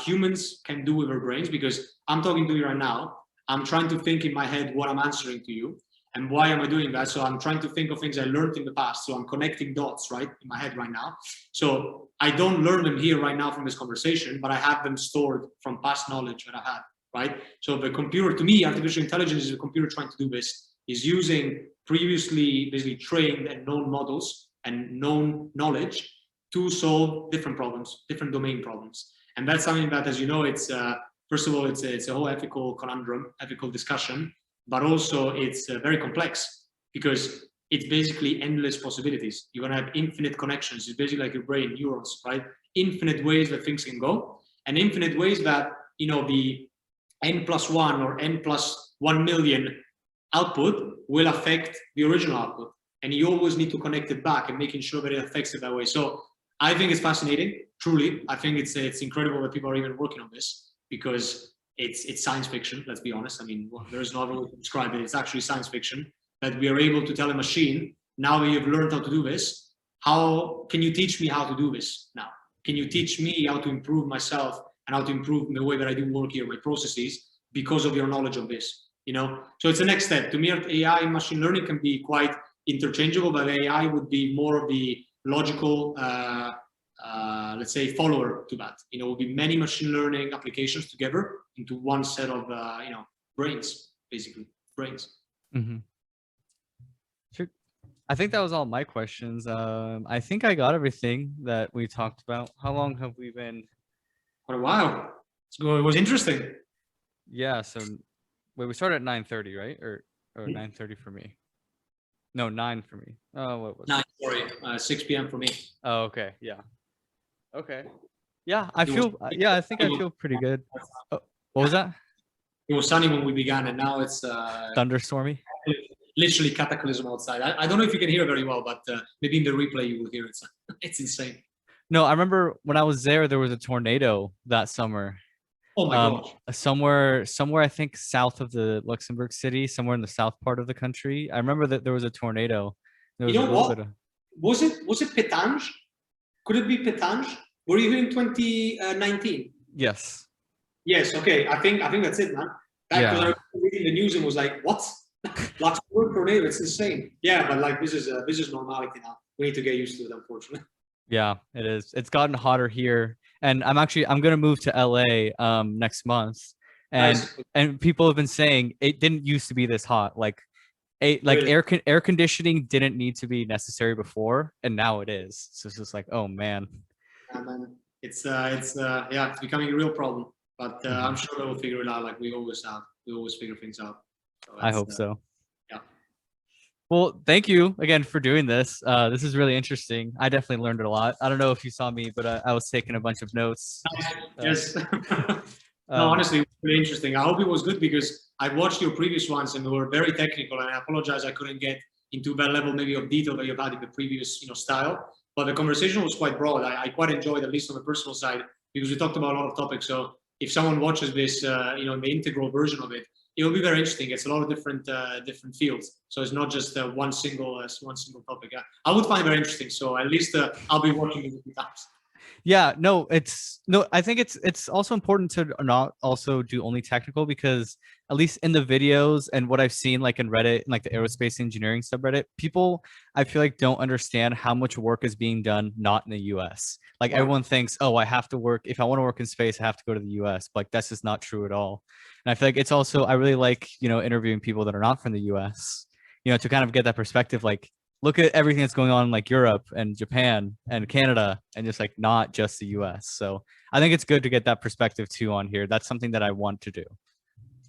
humans can do with our brains, because I'm talking to you right now. I'm trying to think in my head what I'm answering to you. And why am I doing that? So I'm trying to think of things I learned in the past. So I'm connecting dots, right, in my head right now. So I don't learn them here right now from this conversation, but I have them stored from past knowledge that I had, right? So the computer, to me, artificial intelligence is a computer trying to do this, is using previously basically trained and known models and known knowledge to solve different problems, different domain problems. And that's something that, as you know, it's, first of all, it's a whole ethical conundrum, ethical discussion. But also it's very complex, because it's basically endless possibilities. You're gonna have infinite connections. It's basically like your brain, neurons, right? Infinite ways that things can go, and infinite ways that, you know, the n+1 or n+1 million output will affect the original output. And you always need to connect it back and making sure that it affects it that way. So I think it's fascinating, truly. I think it's incredible that people are even working on this, because it's science fiction, let's be honest. I mean, there's no other way to describe it. It's actually science fiction that we are able to tell a machine, now that you've learned how to do this, how can you teach me how to do this now? Can you teach me how to improve myself and how to improve the way that I do work here, my processes, because of your knowledge of this, you know? So it's the next step. To me, AI and machine learning can be quite interchangeable, but AI would be more of the logical, let's say, follower to that. You know, will be many machine learning applications together into one set of, you know, brains, basically, brains. Mm-hmm. Sure. I think that was all my questions. I think I got everything that we talked about. How long have we been? Quite a while. It was interesting. Yeah. So, wait, we started at 9:30, right? Or 9:30 for me. No, 9 for me. Oh, what was 9, sorry, 6 p.m. for me. Oh, okay. Yeah. Okay. Yeah, I feel. Yeah, I think I feel pretty good. Oh, what was that? It was sunny when we began, and now it's Thunderstormy. Literally cataclysm outside. I don't know if you can hear very well, but maybe in the replay you will hear it. It's insane. No, I remember when I was there was a tornado that summer. Oh my gosh. Somewhere I think south of the Luxembourg City, somewhere in the south part of the country. I remember that there was a tornado. There was you know what? Was it Petange? Could it be Petange? Were you here in 2019? Yes. Yes. Okay. I think that's it, man. Because I was reading the news and was like, what? Luxembourg tornado? It's insane. Yeah, but like this is normality now. We need to get used to it, unfortunately. Yeah, it is. It's gotten hotter here, and I'm gonna move to LA next month, and Nice. and people have been saying it didn't used to be this hot. Like Really? air conditioning didn't need to be necessary before, and now it is. So it's just like, oh man. Yeah, man. It's becoming a real problem. But I'm sure we'll figure it out, like we always have. We always figure things out. So I hope so. Yeah. Well, thank you again for doing this. This is really interesting. I definitely learned a lot. I don't know if you saw me, but I was taking a bunch of notes. Yes. No, honestly, it was really interesting. I hope it was good, because I watched your previous ones and they were very technical, and I apologize I couldn't get into that level maybe of detail that you've had in the previous, you know, style. But the conversation was quite broad. I quite enjoyed, at least on the personal side, because we talked about a lot of topics. So if someone watches this, you know, the integral version of it, it will be very interesting. It's a lot of different fields. So it's not just one single topic. I would find it very interesting. So at least I'll be watching it a few times. Yeah, I think it's also important to not also do only technical, because at least in the videos and what I've seen, like in Reddit, like the aerospace engineering subreddit, people, I feel like, don't understand how much work is being done not in the US. Like everyone thinks, oh, I have to work, if I want to work in space, I have to go to the US. But like, that's just not true at all. And I feel like it's also, I really like, you know, interviewing people that are not from the US, you know, to kind of get that perspective. Like, look at everything that's going on in like Europe and Japan and Canada, and just like not just the US. So I think it's good to get that perspective too on here. That's something that I want to do.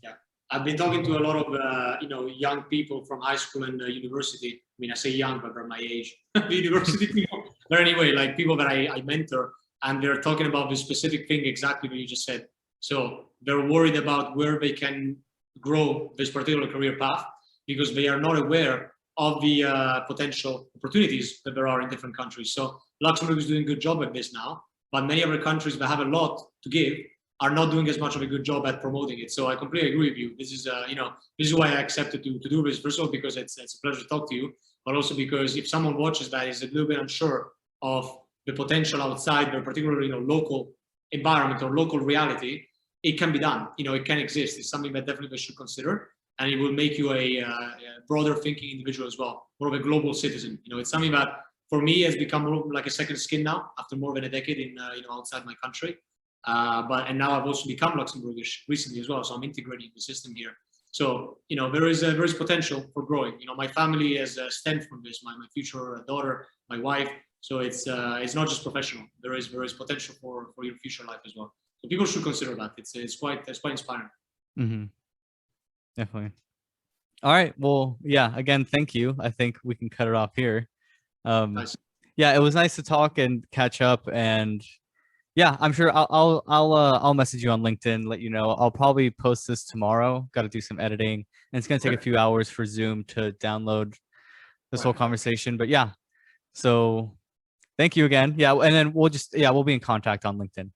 Yeah, I've been talking to a lot of you know, young people from high school and university. I mean, I say young, but they're my age. The university people. But anyway, like people that I mentor, and they're talking about this specific thing exactly what you just said. So they're worried about where they can grow this particular career path because they are not aware of the potential opportunities that there are in different countries. So Luxembourg is doing a good job at this now, but many other countries that have a lot to give are not doing as much of a good job at promoting it. So I completely agree with you. This is, this is why I accepted to do this. First of all, because it's a pleasure to talk to you, but also because if someone watches that is a little bit unsure of the potential outside their particular, local environment or local reality, it can be done. It can exist. It's something that definitely they should consider, and it will make you a broader thinking individual as well, more of a global citizen. It's something that for me has become more like a second skin now after more than a decade in outside my country. And now I've also become Luxembourgish recently as well, so I'm integrating the system here. So there is potential for growing. My family has stemmed from this. My future daughter, my wife. So it's not just professional. There is potential for your future life as well. So people should consider that. It's quite inspiring. Mm-hmm. Definitely. All right. Well, yeah. Again, thank you. I think we can cut it off here. Nice. Yeah, it was nice to talk and catch up, and yeah, I'm sure I'll message you on LinkedIn, let you know. I'll probably post this tomorrow. Got to do some editing, and it's gonna take a few hours for Zoom to download this whole conversation. But yeah, so thank you again. Yeah, and then we'll be in contact on LinkedIn.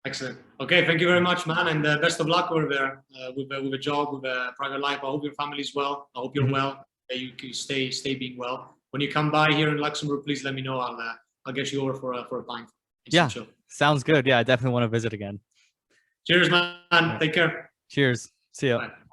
Excellent. Okay, thank you very much, man, and best of luck over there with a job, with a private life. I hope your family's well. I hope you're well. That you can stay being well. When you come by here in Luxembourg, please let me know. I'll get you over for a pint. Yeah, sounds good. Yeah, I definitely want to visit again. Cheers, man. Take care. Cheers. See ya. Bye.